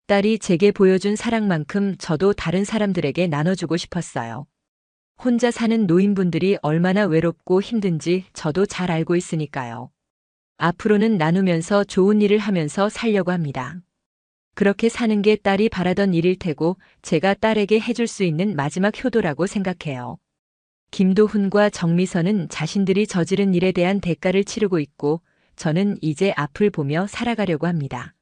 딸이 제게 보여준 사랑만큼 저도 다른 사람들에게 나눠주고 싶었어요. 혼자 사는 노인분들이 얼마나 외롭고 힘든지 저도 잘 알고 있으니까요. 앞으로는 나누면서 좋은 일을 하면서 살려고 합니다. 그렇게 사는 게 딸이 바라던 일일 테고 제가 딸에게 해줄 수 있는 마지막 효도라고 생각해요. 김도훈과 정미선은 자신들이 저지른 일에 대한 대가를 치르고 있고 저는 이제 앞을 보며 살아가려고 합니다.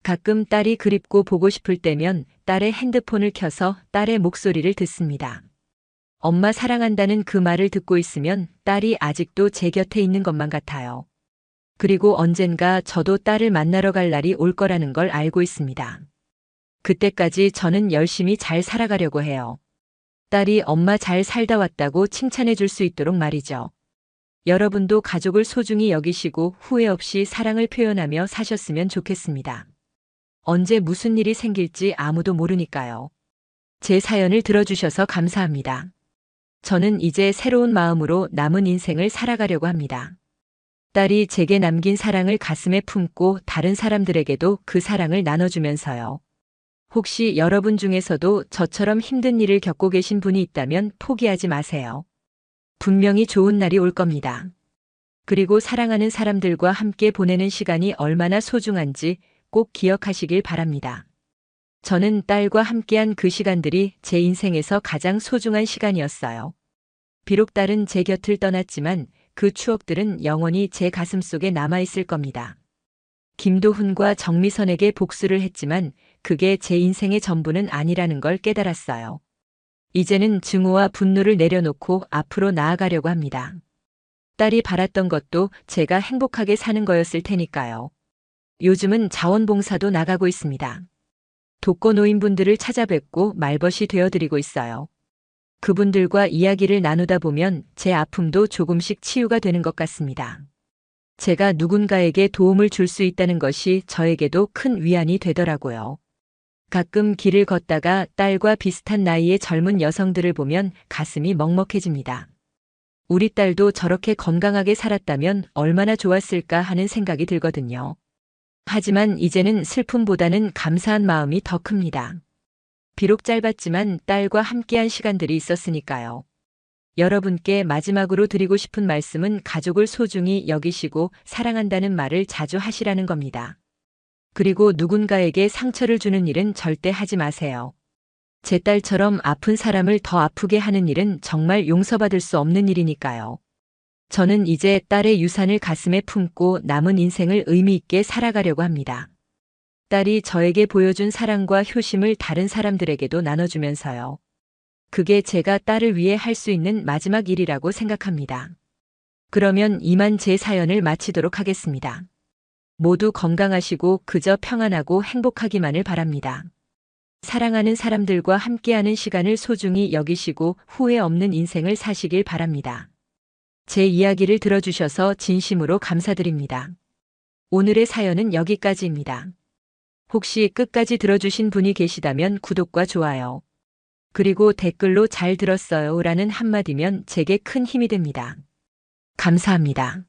가끔 딸이 그립고 보고 싶을 때면 딸의 핸드폰을 켜서 딸의 목소리를 듣습니다. 엄마 사랑한다는 그 말을 듣고 있으면 딸이 아직도 제 곁에 있는 것만 같아요. 그리고 언젠가 저도 딸을 만나러 갈 날이 올 거라는 걸 알고 있습니다. 그때까지 저는 열심히 잘 살아가려고 해요. 딸이 엄마 잘 살다 왔다고 칭찬해 줄 수 있도록 말이죠. 여러분도 가족을 소중히 여기시고 후회 없이 사랑을 표현하며 사셨으면 좋겠습니다. 언제 무슨 일이 생길지 아무도 모르니까요. 제 사연을 들어주셔서 감사합니다. 저는 이제 새로운 마음으로 남은 인생을 살아가려고 합니다. 딸이 제게 남긴 사랑을 가슴에 품고 다른 사람들에게도 그 사랑을 나눠주면서요. 혹시 여러분 중에서도 저처럼 힘든 일을 겪고 계신 분이 있다면 포기하지 마세요. 분명히 좋은 날이 올 겁니다. 그리고 사랑하는 사람들과 함께 보내는 시간이 얼마나 소중한지 꼭 기억하시길 바랍니다. 저는 딸과 함께한 그 시간들이 제 인생에서 가장 소중한 시간이었어요. 비록 딸은 제 곁을 떠났지만 그 추억들은 영원히 제 가슴속에 남아있을 겁니다. 김도훈과 정미선에게 복수를 했지만 그게 제 인생의 전부는 아니라는 걸 깨달았어요. 이제는 증오와 분노를 내려놓고 앞으로 나아가려고 합니다. 딸이 바랐던 것도 제가 행복하게 사는 거였을 테니까요. 요즘은 자원봉사도 나가고 있습니다. 독거노인분들을 찾아뵙고 말벗이 되어드리고 있어요. 그분들과 이야기를 나누다 보면 제 아픔도 조금씩 치유가 되는 것 같습니다. 제가 누군가에게 도움을 줄 수 있다는 것이 저에게도 큰 위안이 되더라고요. 가끔 길을 걷다가 딸과 비슷한 나이의 젊은 여성들을 보면 가슴이 먹먹해집니다. 우리 딸도 저렇게 건강하게 살았다면 얼마나 좋았을까 하는 생각이 들거든요. 하지만 이제는 슬픔보다는 감사한 마음이 더 큽니다. 비록 짧았지만 딸과 함께한 시간들이 있었으니까요. 여러분께 마지막으로 드리고 싶은 말씀은 가족을 소중히 여기시고 사랑한다는 말을 자주 하시라는 겁니다. 그리고 누군가에게 상처를 주는 일은 절대 하지 마세요. 제 딸처럼 아픈 사람을 더 아프게 하는 일은 정말 용서받을 수 없는 일이니까요. 저는 이제 딸의 유산을 가슴에 품고 남은 인생을 의미 있게 살아가려고 합니다. 딸이 저에게 보여준 사랑과 효심을 다른 사람들에게도 나눠주면서요. 그게 제가 딸을 위해 할 수 있는 마지막 일이라고 생각합니다. 그러면 이만 제 사연을 마치도록 하겠습니다. 모두 건강하시고 그저 평안하고 행복하기만을 바랍니다. 사랑하는 사람들과 함께하는 시간을 소중히 여기시고 후회 없는 인생을 사시길 바랍니다. 제 이야기를 들어주셔서 진심으로 감사드립니다. 오늘의 사연은 여기까지입니다. 혹시 끝까지 들어주신 분이 계시다면 구독과 좋아요, 그리고 댓글로 잘 들었어요 라는 한마디면 제게 큰 힘이 됩니다. 감사합니다.